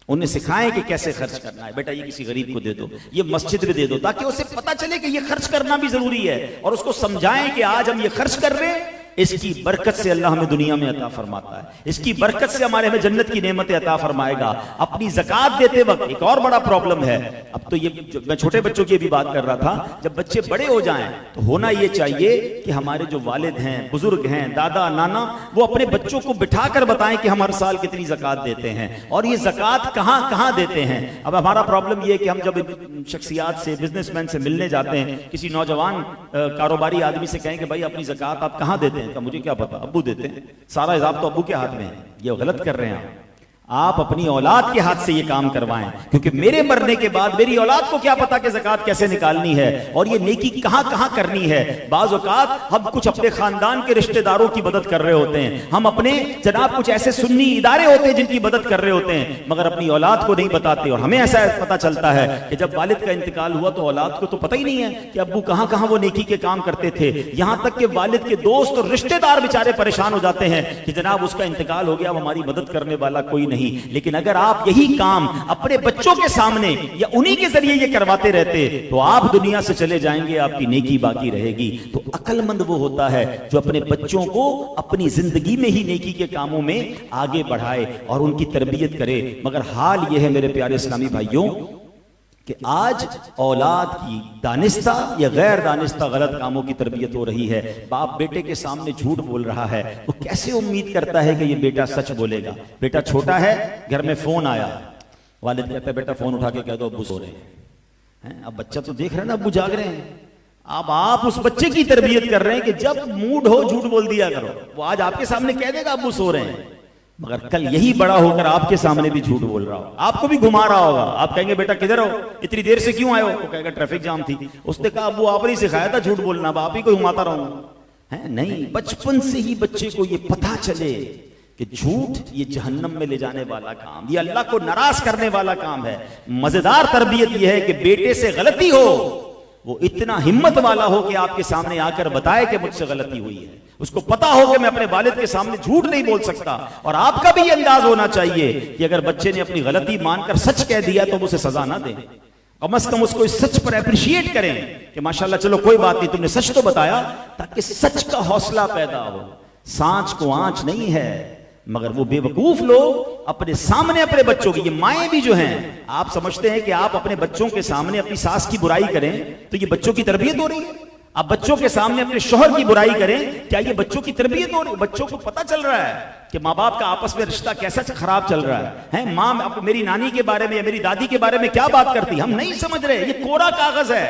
उन्हें सिखाएं कि कैसे खर्च करना है। बेटा ये किसी गरीब को दे दो, ये मस्जिद में दे दो, ताकि उसे पता चले कि ये खर्च करना भी जरूरी है, और उसको समझाएं कि आज हम ये खर्च कर रहे हैं, इसकी बरकत से अल्लाह हमें दुनिया में अता फरमाता है, इसकी बरकत से हमारे हमें जन्नत की नेमतें अता फरमाएगा। अपनी ज़कात देते वक्त एक और बड़ा प्रॉब्लम है, अब तो ये मैं छोटे बच्चों की भी बात कर रहा था, जब बच्चे बड़े हो जाएं तो होना ये चाहिए कि हमारे जो वालिद हैं, बुजुर्ग हैं, दादा नाना, वो अपने बच्चों को बिठा कर बताएं कि हम हर साल कितनी ज़कात देते हैं और ये ज़कात कहाँ कहाँ देते हैं। अब हमारा प्रॉब्लम ये है कि हम जब शख्सियात से, बिजनेसमैन से मिलने जाते हैं, किसी नौजवान कारोबारी आदमी से कहें कि भाई अपनी ज़कात आप कहाँ देते हैं, का मुझे क्या पता, अब्बू देते हैं, सारा हिसाब तो अब्बू के हाथ में है। ये गलत कर रहे हैं आप अपनी औलाद के हाथ से ये काम करवाएं, क्योंकि मेरे मरने के बाद मेरी औलाद को क्या पता कि ज़कात कैसे निकालनी है और ये नेकी कहां कहां करनी है। बाज़ औक़ात हम कुछ अपने खानदान के रिश्तेदारों की मदद कर रहे होते हैं, हम अपने जनाब कुछ ऐसे सुन्नी इदारे होते हैं जिनकी मदद कर रहे होते हैं, मगर अपनी औलाद को नहीं बताते। और हमें ऐसा पता चलता है कि जब वालिद का इंतकाल हुआ तो औलाद को तो पता ही नहीं है कि अब्बू कहां कहां वो नेकी के काम करते थे। यहां तक कि वालिद के दोस्त और रिश्तेदार बेचारे परेशान हो जाते हैं कि जनाब उसका इंतकाल हो गया, अब हमारी मदद करने वाला कोई नहीं। लेकिन अगर आप यही काम अपने बच्चों के सामने या उन्हीं के जरिए ये करवाते रहते तो आप दुनिया से चले जाएंगे, आपकी नेकी बाकी रहेगी। तो अक्लमंद वो होता है जो अपने बच्चों को अपनी जिंदगी में ही नेकी के कामों में आगे बढ़ाए और उनकी तरबियत करे। मगर हाल यह है मेरे प्यारे इस्लामी भाइयों कि आज औलाद की दानिस्ता या गैर दानिस्ता गलत कामों की तरबियत हो रही है। बाप बेटे के सामने झूठ बोल रहा है, वो कैसे उम्मीद करता है कि ये बेटा सच बोलेगा। बेटा छोटा है, घर में फोन आया, वालिद कहता है बेटा फोन उठा के कह दो अब्बू सो रहे हैं। अब बच्चा तो देख रहे हैं ना अब्बू जाग रहे हैं, अब आप उस बच्चे की तरबियत कर रहे हैं कि जब मूड हो झूठ बोल दिया करो। वो आज आपके सामने कह देगा अब्बू सो रहे हैं, मगर कल यही बड़ा होकर आपके सामने भी झूठ बोल रहा हो, आपको भी घुमा रहा होगा। आप कहेंगे बेटा किधर हो, इतनी देर से क्यों आए हो? वो कहेगा ट्रैफिक जाम थी। उसने कहा अब्बू आपने ही सिखाया था झूठ बोलना, अब आप ही को घुमाता रहूंगा। है नहीं, बचपन से ही बच्चे को ये पता चले कि झूठ ये जहन्नम में ले जाने वाला काम, ये अल्लाह को नाराज करने वाला काम है। मजेदार तरबियत यह है कि बेटे से गलती हो, वो इतना हिम्मत वाला हो कि आपके सामने आकर बताए कि मुझसे गलती हुई है। उसको पता हो कि मैं अपने वालिद के सामने झूठ नहीं बोल सकता। और आपका भी ये अंदाज होना चाहिए कि अगर बच्चे ने अपनी गलती मानकर सच कह दिया तो उसे सजा ना दें, कम से कम उसको इस सच पर अप्रिशिएट करें कि माशाल्लाह चलो कोई बात नहीं, तुमने सच तो बताया, ताकि सच का हौसला पैदा हो। सांच को आंच नहीं है, मगर वो बेवकूफ लोग अपने सामने अपने बच्चों की, ये माएं भी जो हैं, आप समझते हैं कि आप अपने बच्चों के सामने अपनी सास की बुराई करें तो ये बच्चों की तरबियत हो रही है। आप बच्चों के सामने अपने शोहर की बुराई करें, क्या ये बच्चों की तरबियत हो रही है? बच्चों को पता चल रहा है कि माँ बाप का आपस में रिश्ता कैसा खराब चल रहा है। माँ मेरी नानी के बारे में या मेरी दादी के बारे में क्या बात करती, हम नहीं समझ रहे, ये कोरा कागज है।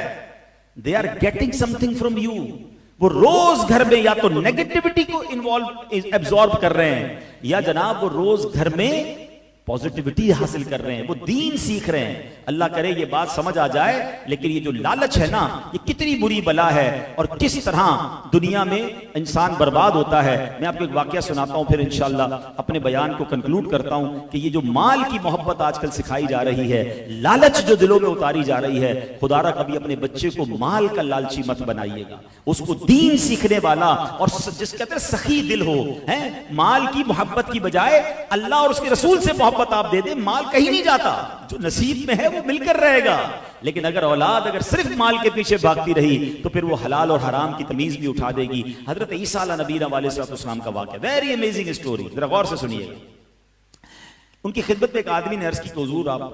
They are getting something from you. वो रोज घर में या तो नेगेटिविटी को एब्जॉर्ब कर रहे हैं, या जनाब वो रोज घर में पॉजिटिविटी हासिल कर रहे हैं, वो दीन सीख रहे हैं। अल्लाह करे ये बात समझ आ जाए। लेकिन ये जो लालच है ना, ये कितनी बुरी बला है और किस तरह दुनिया में इंसान बर्बाद होता है। मैं आपको एक वाकया सुनाता हूं, फिर इंशाअल्लाह अपने बयान को कंक्लूड करता हूं कि ये जो माल की मोहब्बत आजकल सिखाई जा रही है, लालच जो दिलों में उतारी जा रही है, खुदारा कभी अपने बच्चे को माल का लालची मत बनाइएगा। उसको दीन सीखने वाला और जिस कहते हैं सखी दिल हो, है माल की मोहब्बत की बजाय अल्लाह और उसके रसूल से मोहब्बत आप दे दे, माल कहीं नहीं जाता, जो नसीब में है वो मिलकर रहेगा। लेकिन अगर औलाद अगर सिर्फ माल के पीछे भागती रही तो फिर वो हलाल और हराम की तमीज भी उठा देगी। हजरत ईसा नबी अलैहिस्सलाम का वाक़या, वेरी अमेजिंग स्टोरी, जरा गौर से सुनिएगा। उनकी खिदमत में एक आदमी ने अर्ज की, हुजूर आप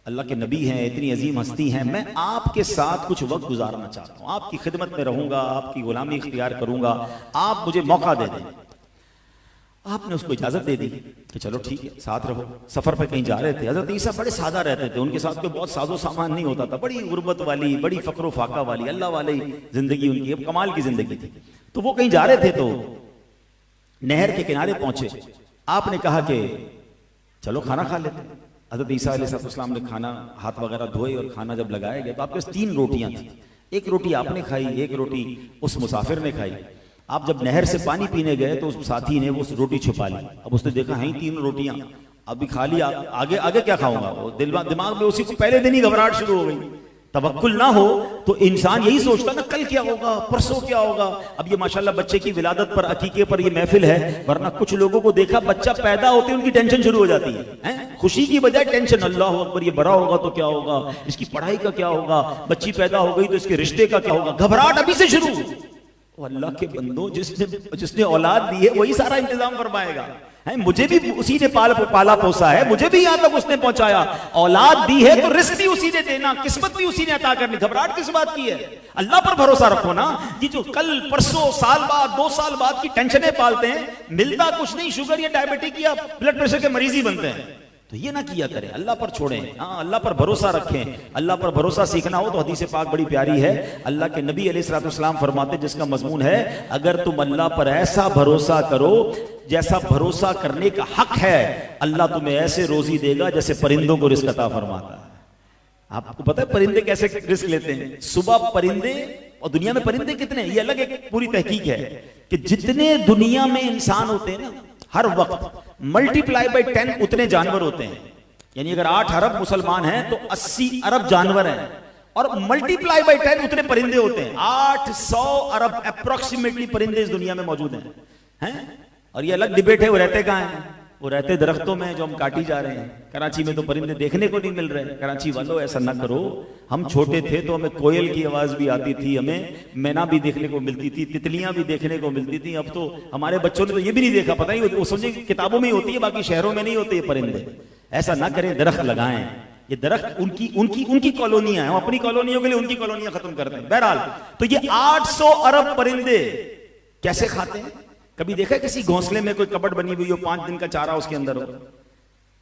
अल्लाह के नबी हैं, इतनी अजीम हस्ती हैं, मैं आपके साथ कुछ वक्त गुजारना चाहता हूँ, आपकी खिदमत में रहूंगा, आपकी गुलामी इख्तियार करूंगा, आप मुझे मौका दे दें। आपने उसको इजाजत दे दी कि चलो ठीक है, साथ रहो। सफर पे कहीं जा रहे थे, हजरत ईसा बड़े सादा रहते थे, उनके साथ कोई बहुत साजो सामान नहीं होता था, बड़ी गुर्बत वाली, बड़ी फक्रो फाका वाली, अल्लाह वाली जिंदगी उनकी, अब कमाल की जिंदगी थी। तो वो कहीं जा रहे थे, तो नहर के किनारे पहुंचे। आपने कहा कि चलो खाना खा लेते हैं। हजरत ईसा अलैहिस्सलाम ने खाना हाथ वगैरह धोए और खाना जब लगाया गया तो आपके पास 3 रोटियां थी। एक रोटी आपने खाई, एक रोटी उस मुसाफिर ने खाई। आप जब नहर से पानी पीने गए तो उस साथी ने वो रोटी छुपा ली। अब उसने देखा है 3 रोटियां, अभी खा लिया, आगे आगे क्या खाऊंगा। वो दिमाग में उसी को पहले दिन ही घबराहट शुरू हो गई। तवक्कुल ना हो तो इंसान यही सोचता ना कल क्या होगा, परसों क्या होगा। अब ये माशाल्लाह बच्चे की विलादत पर, अकीके पर ये महफिल है, वरना कुछ लोगों को देखा बच्चा पैदा होते उनकी टेंशन शुरू हो जाती है? खुशी की बजाय टेंशन, अल्लाह अकबर ये बड़ा होगा तो क्या होगा, इसकी पढ़ाई का क्या होगा, बच्ची पैदा हो गई तो इसके रिश्ते का क्या होगा। घबराहट अभी से शुरू। अल्लाह के बंदो, जिसने औलाद दी है वही सारा इंतजाम फरमाएगा। मुझे भी उसी ने पाला पोसा है, मुझे भी यहां तक उसने पहुंचाया। औलाद दी है तो रिस्क भी उसी ने देना, किस्मत भी उसी ने अता करनी। घबराहट किस बात की है? अल्लाह पर भरोसा रखो ना। ये जो कल परसों, साल बाद, 2 साल बाद की टेंशनें पालते हैं, मिलता कुछ नहीं, शुगर या डायबिटिक या ब्लड प्रेशर के मरीज ही बनते हैं। तो ये ना किया करें, अल्लाह पर छोड़ें। हाँ, अल्लाह पर भरोसा रखें। अल्लाह पर भरोसा सीखना हो तो हदीस पाक बड़ी प्यारी है। अल्लाह के नबी अलैहिस्सलाम फरमाते, जिसका मजमून है, अगर तुम अल्लाह पर ऐसा भरोसा करो जैसा भरोसा करने का हक है, अल्लाह तुम्हें ऐसे रोजी देगा जैसे परिंदों को रिस्क अता फरमाता है। आपको पता है परिंदे कैसे रिस्क लेते हैं? सुबह परिंदे, और दुनिया में परिंदे कितने, ये अलग एक पूरी तहकीक है कि जितने दुनिया में इंसान होते हैं ना, हर वक्त मल्टीप्लाई बाय 10 उतने जानवर होते हैं। यानी अगर 8 अरब मुसलमान हैं तो 80 अरब जानवर हैं, और मल्टीप्लाई बाय 10 उतने परिंदे होते हैं। 800 अरब अप्रोक्सीमेटली परिंदे इस दुनिया में मौजूद हैं। और ये अलग डिबेट है, वो रहते कहां हैं? वो रहते दरख्तों में जो हम काटी जा रहे हैं। कराची में तो परिंदे देखने को नहीं मिल रहे। कराची वालों ऐसा ना करो, हम छोटे थे तो हमें कोयल की आवाज भी आती थी, हमें मैना भी देखने को मिलती थी, तितलियां भी देखने को मिलती थी। अब तो हमारे बच्चों ने तो ये भी नहीं देखा, पता ही वो समझे किताबों में ही होती है, बाकी शहरों में नहीं होते ये परिंदे। ऐसा ना करें, दरख्त लगाएं। ये दरख्त उनकी कॉलोनियां हैं, हम अपनी कॉलोनियों के लिए उनकी कॉलोनियां खत्म करते हैं। बहरहाल, तो ये 800 अरब परिंदे कैसे खाते हैं? कभी देखा किसी घोंसले में कोई कबड़ बनी हुई हो, 5 दिन का चारा उसके अंदर हो?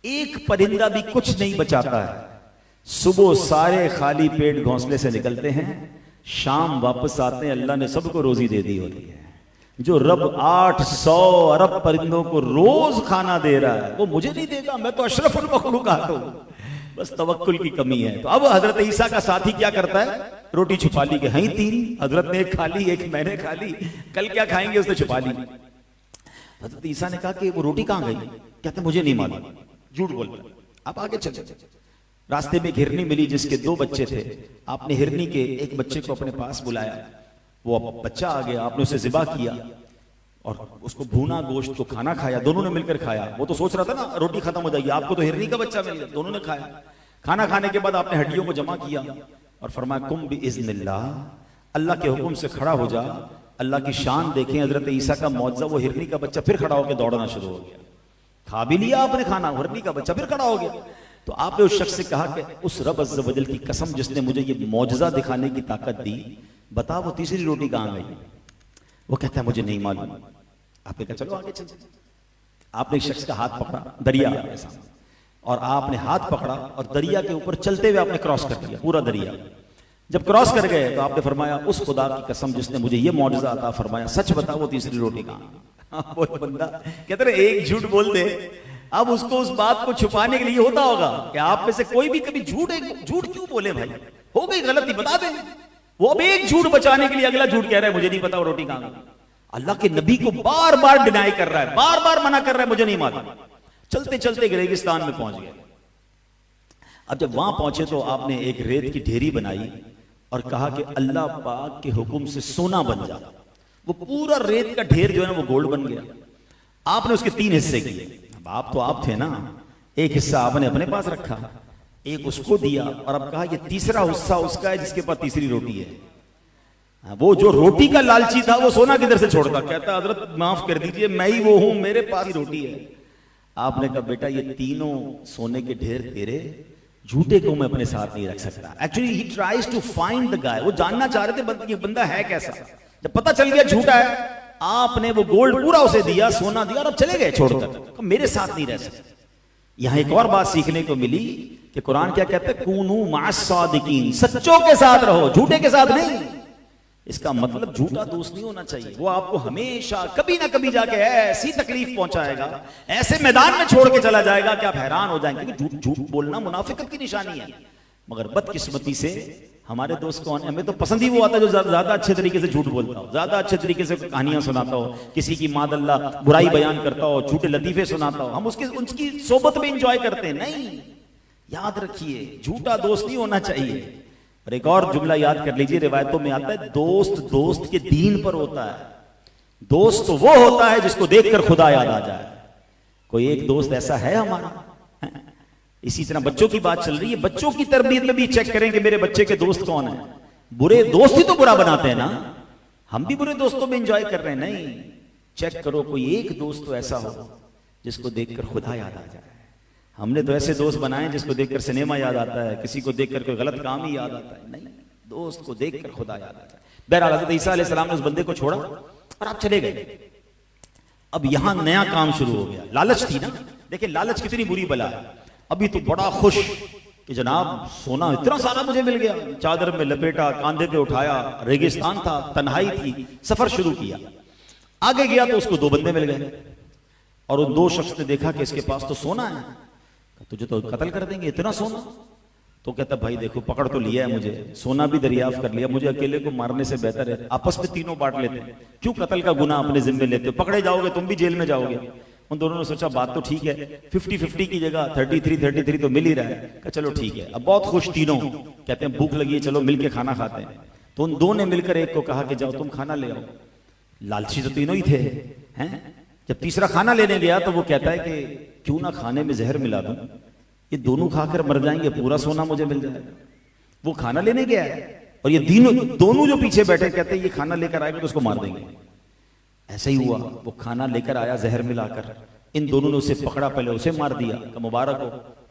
एक परिंदा भी कुछ नहीं बचाता है। सुबह सारे खाली पेट घोंसले से निकलते हैं, शाम वापस आते हैं, अल्लाह ने सबको रोजी दे दी होती है। जो रब 800 अरब परिंदों को रोज खाना दे रहा है, वो मुझे नहीं देगा? मैं तो अशरफुल मखलूकात हूं। बस तवक्कुल की कमी है। तो अब हजरत ईसा का साथी क्या करता है? रोटी छुपा ली कि हैं 3, हजरत ने 1 खा ली, 1 मैंने खा ली, कल क्या खाएंगे उसने छुपा ली। हजरत ईसा ने कहा कि वो रोटी कहां गई? कहते मुझे नहीं मालूम, झूठ बोल रहा। आप आगे चले। रास्ते में एक हिरनी मिली जिसके 2 बच्चे थे। आपने हिरनी के एक बच्चे को अपने पास बुलाया, वो बच्चा आ गया, आपने उसे ज़िबा किया और उसको भूना गोश्त को खाना खाया, दोनों ने मिलकर खाया। वो तो सोच रहा था ना रोटी खत्म हो जाएगी, आपको तो हिरनी का बच्चा मिल गया, दोनों ने खाया। खाना खाने के बाद आपने हड्डियों को जमा किया और फरमाया कुम बिइज़्निल्लाह, अल्लाह के हुक्म से खड़ा हो जा। अल्लाह की शान देखें, हजरत ईसा का मौजज़ा, वो हिरनी का बच्चा फिर खड़ा होकर दौड़ना शुरू हो गया। खा भी लिया आपने खाना, हिरनी का बच्चा फिर खड़ा हो गया। तो आपने उस शख्स से कहा कि उस रब अज़्ज़ व जल की कसम जिसने मुझे ये मौजज़ा दिखाने की ताकत दी, बता वो तीसरी रोटी कहां गई? वो कहता है मुझे नहीं मालूम। आपने कहा चलो आगे चलते। आपने एक शख्स का हाथ पकड़ा, दरिया ऐसा, और आपने हाथ पकड़ा और दरिया के ऊपर चलते हुए आपने क्रॉस कर दिया पूरा दरिया। जब क्रॉस कर गए तो आपने फरमाया उस खुदा की कसम जिसने मुझे ये मौजज़ा अता फरमाया, सच बता वो तीसरी रोटी कहां? वो बंदा कहते रहे एक झूठ बोल दे। अब उसको उस बात को छुपाने के लिए होता होगा कि आप में से कोई भी कभी झूठ क्यों बोले भाई, हो गई गलती बता दे। वो अब एक झूठ बचाने के लिए अगला झूठ कह रहा है मुझे नहीं पता वो रोटी कहां गई। अल्लाह के नबी को बार बार डिनाई कर रहा है, बार बार मना कर रहा है मुझे नहीं मालूम। चलते चलते रेगिस्तान में पहुंच गए। अब जब वहां पहुंचे तो आपने एक रेत की ढेरी बनाई और कहा कि अल्लाह पाक के हुक्म से सोना बन जा। वो पूरा रेत का ढेर जो है ना वो गोल्ड बन गया। आपने उसके 3 हिस्से किए। आप तो आप थे ना, एक हिस्सा आपने अपने पास रखा, एक उसको दिया, और अब कहा ये तीसरा हिस्सा उसका है जिसके पास तीसरी रोटी है। वो जो रोटी का लालची था वो सोना किधर से छोड़ता? कहता हजरत माफ कर दीजिए मैं ही वो हूं, मेरे पास ही रोटी है। आपने कहा बेटा ये तीनों सोने के ढेर तेरे, झूठे को मैं अपने साथ नहीं रख सकता। Actually he tries to find the guy, वो जानना चाह रहे थे ये बंदा है कैसा। जब पता चल गया झूठा है, आपने वो गोल्ड पूरा उसे दिया, सोना दिया, और अब चले गए छोड़कर, मेरे साथ नहीं रह सकते। यहां एक और बात सीखने को मिली कि कुरान क्या कहता है, कूनू मास्सादिकीन, सच्चों के साथ रहो, झूठे के साथ नहीं। इसका मतलब झूठा दोस्त नहीं होना चाहिए, वो आपको हमेशा कभी ना कभी जाके ऐसी तकलीफ पहुंचाएगा, ऐसे मैदान में छोड़ के चला जाएगा कि आप हैरान हो जाएंगे। झूठ झूठ बोलना मुनाफिकत की निशानी है। मगर बदकिस्मती से हमारे दोस्त कौन है, हमें तो पसंद ही वो आता है जो ज्यादा अच्छे तरीके से झूठ बोलता हो, ज्यादा अच्छे तरीके से कहानियां सुनाता हो, किसी की मादल्ला बुराई बयान करता हो, झूठे लतीफे सुनाता हो, हम उसकी सोबत में इंजॉय करते हैं। नहीं, याद रखिए झूठा दोस्त नहीं होना चाहिए। और एक और जुमला याद कर लीजिए, रिवायतों में आता है, दोस्त दोस्त के दीन पर होता है। दोस्त तो वो होता है जिसको देखकर खुदा याद आ जाए। कोई एक दोस्त ऐसा है हमारा? इसी तरह बच्चों की बात चल रही है, बच्चों की तरबियत में भी चेक करें कि मेरे बच्चे के दोस्त कौन है। बुरे दोस्त ही तो बुरा बनाते हैं ना, हम भी बुरे दोस्तों में एंजॉय कर रहे हैं। नहीं, चेक करो कोई एक दोस्त तो ऐसा हो जिसको देखकर खुदा याद आ जाए। हमने तो ऐसे दोस्त बनाए जिसको देखकर सिनेमा याद आता है, किसी को देखकर कोई गलत काम ही याद आता है। नहीं, दोस्त को देखकर खुदा याद आता है। बहरहाल हज़रत ईसा अलैहिस्सलाम ने उस बंदे को छोड़ा और आप चले गए। अब यहां नया काम शुरू हो गया। लालच थी ना, देखिए लालच कितनी बुरी बला है। अभी तो बड़ा खुश कि जनाब सोना इतना सारा मुझे मिल गया, चादर में लपेटा, कांधे पे उठाया, रेगिस्तान था, तन्हाई थी, सफर शुरू किया। आगे गया तो उसको दो बंदे मिल गए और उन दो शख्स ने देखा कि इसके पास तो सोना है, तुझे तो कत्ल कर देंगे, इतना सोना। तो कहता भाई देखो पकड़ तो लिया है मुझे, सोना भी दरियाफ्त कर लिया, मुझे अकेले को मारने से बेहतर है आपस में तीनों बांट लेते हैं, क्यों कत्ल का गुनाह अपने जिम्मे लेते हो, पकड़े जाओगे तुम भी जेल में जाओगे। उन दोनों ने सोचा बात तो ठीक है, 50-50 की जगह 33-33 तो मिल ही रहा है। कहा चलो ठीक है। अब बहुत खुश तीनों, कहते हैं भूख लगी है चलो मिलके खाना खाते हैं। तो उन दो ने मिलकर एक को कहा कि जाओ तुम खाना ले आओ। लालची तो तीनों ही थे हैं। जब तीसरा खाना लेने गया तो वो कहता है कि क्यों ना खाने में जहर मिला दूं, ये दोनों खाकर मर जाएंगे, पूरा सोना मुझे मिल जाएगा। वो खाना लेने गया है और ये दोनों जो पीछे बैठे कहते हैं ये खाना लेकर आएगा तो उसको मार देंगे। ऐसा ही हुआ, वो खाना लेकर आया जहर मिलाकर, इन दोनों ने उसे पकड़ा, पहले उसे मार दिया, तो मुबारक हो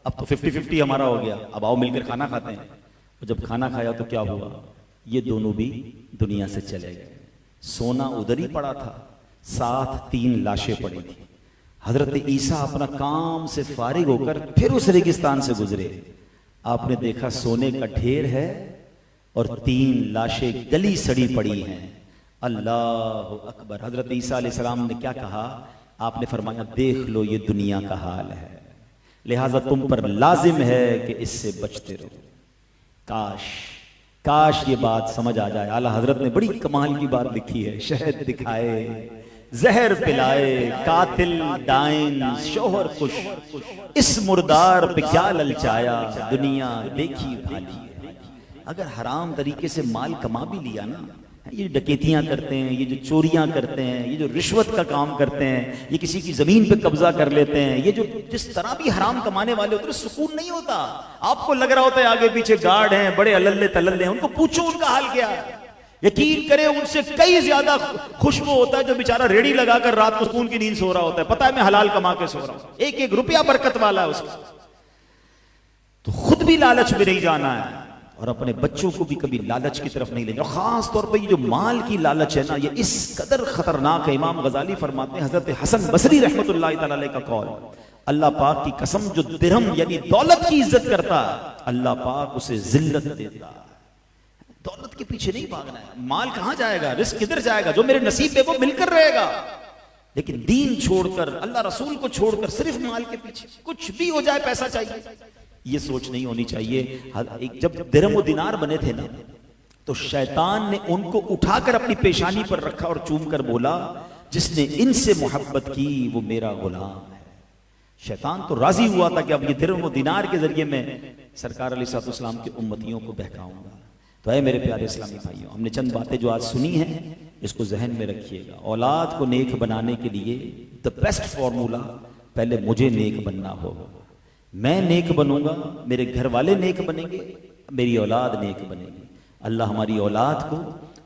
अब तो 50-50 हमारा हो गया, अब आओ मिलकर खाना खाते हैं। और जब खाना खाया तो क्या हुआ, ये दोनों भी दुनिया से चले गए। सोना उधर ही पड़ा था, साथ 3 लाशें पड़ी थी। हजरत ईसा अपना काम से फारिग होकर फिर उस रेगिस्तान से गुजरे, आपने देखा सोने का ढेर है और 3 लाशें गली सड़ी पड़ी हैं। अल्लाह अकबर। हजरत ईसा अलैहिस्सलाम ने क्या कहा, आपने फरमाया देख लो ये दुनिया का हाल है, लिहाजा तुम पर लाजिम है कि इससे बचते रहो। काश ये बात समझ आ जाए। आला हजरत ने बड़ी कमाल की बात लिखी है, शहद दिखाए, जहर पिलाए, कातिल डाइन शोहर खुश, इस मुर्दार पे क्या ललचाया, दुनिया देखी भाली है। अगर हराम तरीके से माल कमा भी लिया ना, ये डकैतियां करते हैं, ये जो चोरियां करते हैं, ये जो रिश्वत का काम करते हैं, ये किसी की जमीन पे कब्जा कर लेते हैं, ये जो जिस तरह भी हराम कमाने वाले होते हैं, सुकून नहीं होता। आपको लग रहा होता है आगे पीछे गार्ड हैं, बड़े अल्ले तल्ले हैं, उनको पूछो उनका हाल क्या है। यकीन करें उनसे कई ज्यादा खुश वो होता है जो बेचारा रेडी लगाकर रात को सुकून की नींद सो रहा होता है, पता है मैं हलाल कमा के सो रहा हूं, एक एक रुपया बरकत वाला है उसका। तो खुद भी लालच में नहीं जाना है और अपने बच्चों को भी कभी लालच की तरफ नहीं लेंगे। और खास तौर पर ये जो माल की लालच है ना, ये इस कदर खतरनाक है। इमाम गजाली फरमाते हैं, हजरत हसन बसरी रहमतुल्लाह तआला अलैह का कौल, अल्लाह पाक की कसम जो दिरहम यानी दौलत की इज्जत करता है, अल्लाह पाक उसे जिल्लत देता है। दौलत के पीछे नहीं भागना है, माल कहां जाएगा, रिस्क किधर जाएगा, जो मेरे नसीब है वो मिलकर रहेगा। लेकिन दीन छोड़कर, अल्लाह रसूल को छोड़कर सिर्फ माल के पीछे, कुछ भी हो जाए पैसा चाहिए, ये सोच नहीं होनी चाहिए। एक जब दिरहम और दिनार बने थे ना, तो शैतान ने उनको उठाकर अपनी पेशानी पर रखा और चूम कर बोला, जिसने इनसे मोहब्बत की वो मेरा गुलाम है। शैतान तो राजी हुआ था कि अब ये दिरहम और दिनार के जरिए मैं सरकार अलैहिस्सलाम की उम्मतियों को बहकाऊंगा। तो है मेरे प्यारे इस्लामी भाइयों, हमने चंद बातें जो आज सुनी हैं इसको जहन में रखिएगा। औलाद को नेक बनाने के लिए द बेस्ट फॉर्मूला, पहले मुझे नेक बनना होगा। मैं नेक बनूंगा, मेरे घर वाले नेक बनेंगे, मेरी औलाद नेक बनेगी। अल्लाह हमारी औलाद को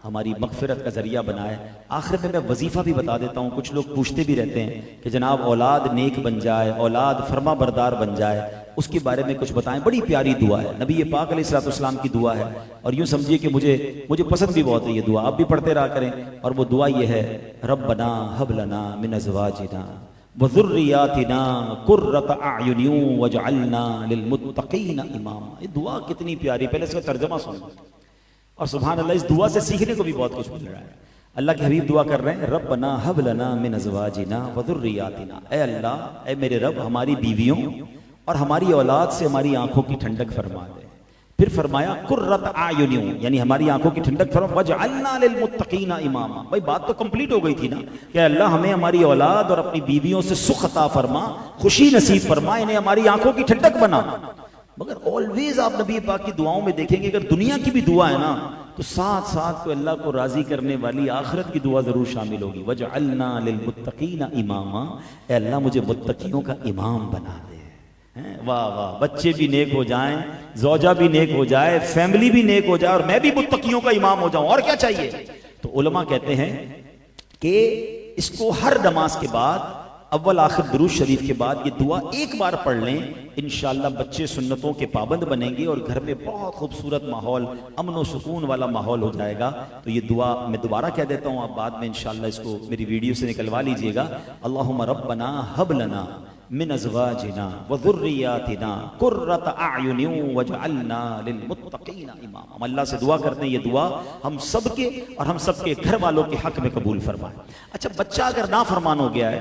हमारी मगफिरत का ज़रिया बनाए। आखिर में मैं वजीफ़ा भी बता देता हूँ, कुछ लोग पूछते भी रहते हैं कि जनाब औलाद नेक बन जाए, औलाद फरमा बरदार बन जाए, उसके बारे में कुछ बताएं। बड़ी प्यारी दुआ है, नबी पाक अलैहिस्सलाम की दुआ है, और यूँ समझिए कि मुझे पसंद भी बहुत है ये दुआ, आप भी पढ़ते रहा करें। और वो दुआ ये है, रब्बना हब लना मिन अज़वाजिना व ज़ुर्रियातिना कुर्रत अयुनिन वजअलना लिलमुत्तक़ीना इमामा। ये दुआ कितनी प्यारी, पहले इसका तर्जमा सुनो। और सुभान अल्लाह, इस दुआ से सीखने को भी बहुत कुछ मिल रहा है। अल्लाह के हबीब दुआ कर रहे हैं, रब्बना हब लना मिन अज़वाजिना व ज़ुर्रियातिना, ऐ अल्लाह, ऐ मेरे रब, हमारी बीवियों और हमारी औलाद से हमारी आंखों की ठंडक फरमा दे। फिर फरमाया कुर्रत आयुनिन, यानी हमारी आंखों की ठंडक फरमा, वजअलना लिलमुत्तक़ीना इमामा। भाई बात तो कंप्लीट हो गई थी ना कि अल्लाह हमें हमारी औलाद और अपनी बीवियों से सुख अता फरमा, खुशी नसीब फरमा, इन्हें हमारी आंखों की ठंडक बना। मगर ऑलवेज आप नबी पाक की दुआओं में देखेंगे, अगर दुनिया की भी दुआ है ना, तो साथ साथ तो अल्लाह को राजी करने वाली आखिरत की दुआ जरूर शामिल होगी। वजअलना लिलमुत्तक़ीना इमामा, ऐ अल्लाह मुझे मुत्तकियों का इमाम बना दे। वाह वाह, बच्चे भी नेक हो जाएं, ज़ौजा भी नेक हो जाए, फैमिली भी नेक हो जाए, और मैं भी मुत्तकियों का इमाम हो जाऊं, और क्या चाहिए। तो उलमा कहते हैं कि इसको हर नमाज के बाद, अव्वल आखिर दुरूद शरीफ के बाद ये दुआ एक बार पढ़ लें, इंशाअल्लाह बच्चे सुन्नतों के पाबंद बनेंगे और घर में बहुत खूबसूरत माहौल, अमन व सुकून वाला माहौल हो जाएगा। तो ये दुआ मैं दोबारा कह देता हूँ, आप बाद में इंशाअल्लाह इसको मेरी वीडियो से निकलवा लीजिएगा। अल्लाहुम्मा रब्बना हब लना मिन अज़वाजिना व ज़ुर्रियातिना कुर्रत अयुनिन वजअलना लिलमुत्तक़ीना इमामा। हम अल्लाह से दुआ करते हैं, ये दुआ हम सबके और हम सबके घर वालों के हक में कबूल फरमाए। अच्छा, बच्चा अगर नाफरमान हो गया है,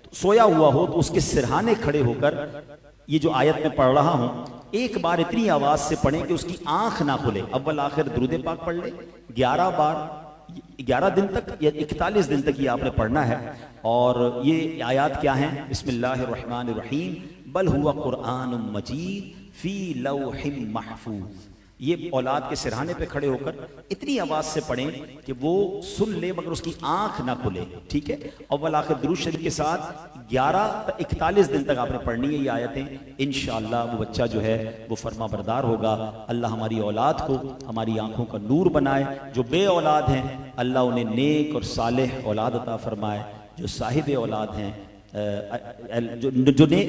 तो सोया हुआ हो, तो उसके सिरहाने खड़े होकर ये जो आयत में पढ़ रहा हूँ, एक बार इतनी आवाज से पढ़ें कि उसकी आंख ना खुले। अव्वल आखिर दुरूद पाक पढ़ ले 11 बार, 11 दिन तक या 41 दिन तक ये आपने पढ़ना है। और ये आयात क्या हैं? बिस्मिल्लाहिर्रहमानिर्रहीम, बल हुवा कुरआनुम मजीद फी लौहिम महफूज। ये औलाद के सिरहाने पे खड़े होकर इतनी आवाज से पढ़ें कि वो सुन ले मगर उसकी आंख ना खुले, ठीक है। अव्वल आखिर दुरूद शरीफ के साथ 41 दिन तक आपने पढ़नी है ये आयतें। इंशाअल्लाह वो बच्चा जो है वो फरमा बरदार होगा। अल्लाह हमारी औलाद को हमारी आंखों का नूर बनाए। जो बे औलाद हैं, अल्लाह उन्हें नेक और सालेह औलाद अता फरमाए। जो साहिब औलाद हैं,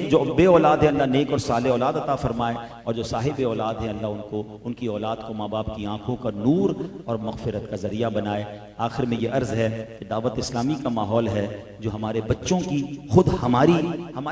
जो बे औलाद है, अल्लाह नेक और साले औलाद अता फरमाए। और जो साहिब औलाद है, अल्लाह उनको, उनकी औलाद को माँ बाप की आंखों का नूर और मग़फ़िरत का ज़रिया बनाए। आखिर में ये अर्ज़ है कि दावत इस्लामी का माहौल है जो हमारे बच्चों की, खुद हमारे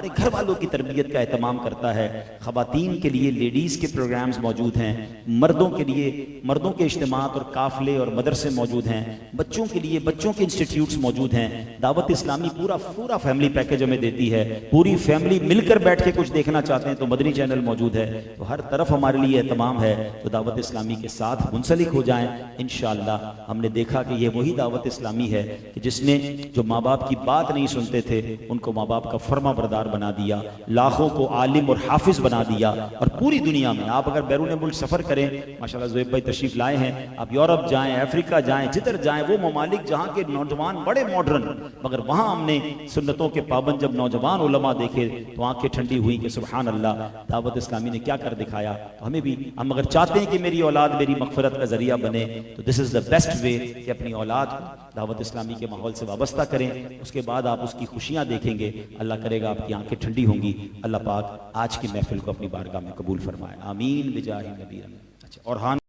घर वालों की तरबियत का एहतमाम करता है। ख़वातीन के लिए लेडीज़ के प्रोग्राम्स मौजूद हैं, मर्दों के लिए मर्दों के इज्तिमात और काफ़िले और मदरसे मौजूद हैं, बच्चों के लिए बच्चों के इंस्टीट्यूट्स मौजूद हैं। दावत इस्लामी पूरा फैमिली पैकेज हमें देती है। पूरी फैमिली मिलकर बैठ के कुछ देखना चाहते हैं तो मदनी चैनल मौजूद है। तो हर तरफ हमारे लिए एहतमाम है। तो दावत इस्लामी के साथ मुंसलिक हो जाएं। इंशाअल्लाह हमने देखा कि ये वही दावत इस्लामी है कि जिसने जो माँ बाप की बात नहीं सुनते थे उनको माँ बाप का फर्मा बरदार बना दिया, लाखों को आलिम और हाफिज बना दिया। और पूरी दुनिया में आप अगर बैरून मुल्क सफर करें, माशाल्लाह ज़ुहैब भाई तशरीफ लाए हैं, आप यूरोप जाएं, अफ्रीका जाएं, जिधर जाएं, वो ममालिक जहाँ के नौजवान बड़े मॉडर्न, मगर वहाँ हमने सुन्नतों के पाबंद जब नौजवान उलमा देखे तो आंखें ठंडी हुई कि सुभान अल्लाह, दावत इस्लामी ने क्या कर दिखाया। तो हमें भी, हम अगर चाहते हैं कि मेरी औलाद मेरी मग़फ़िरत का जरिया बने, तो this is the best way कि अपनी औलाद को दावत इस्लामी के माहौल से वाबस्ता करें। उसके बाद आप उसकी खुशियाँ देखेंगे, अल्लाह करेगा आपकी आंखें ठंडी होंगी। अल्लाह पाक आज की महफिल को अपनी बारगाह में कबूल फरमाए, आमीन बिजाहि नबी। अच्छा, और हाँ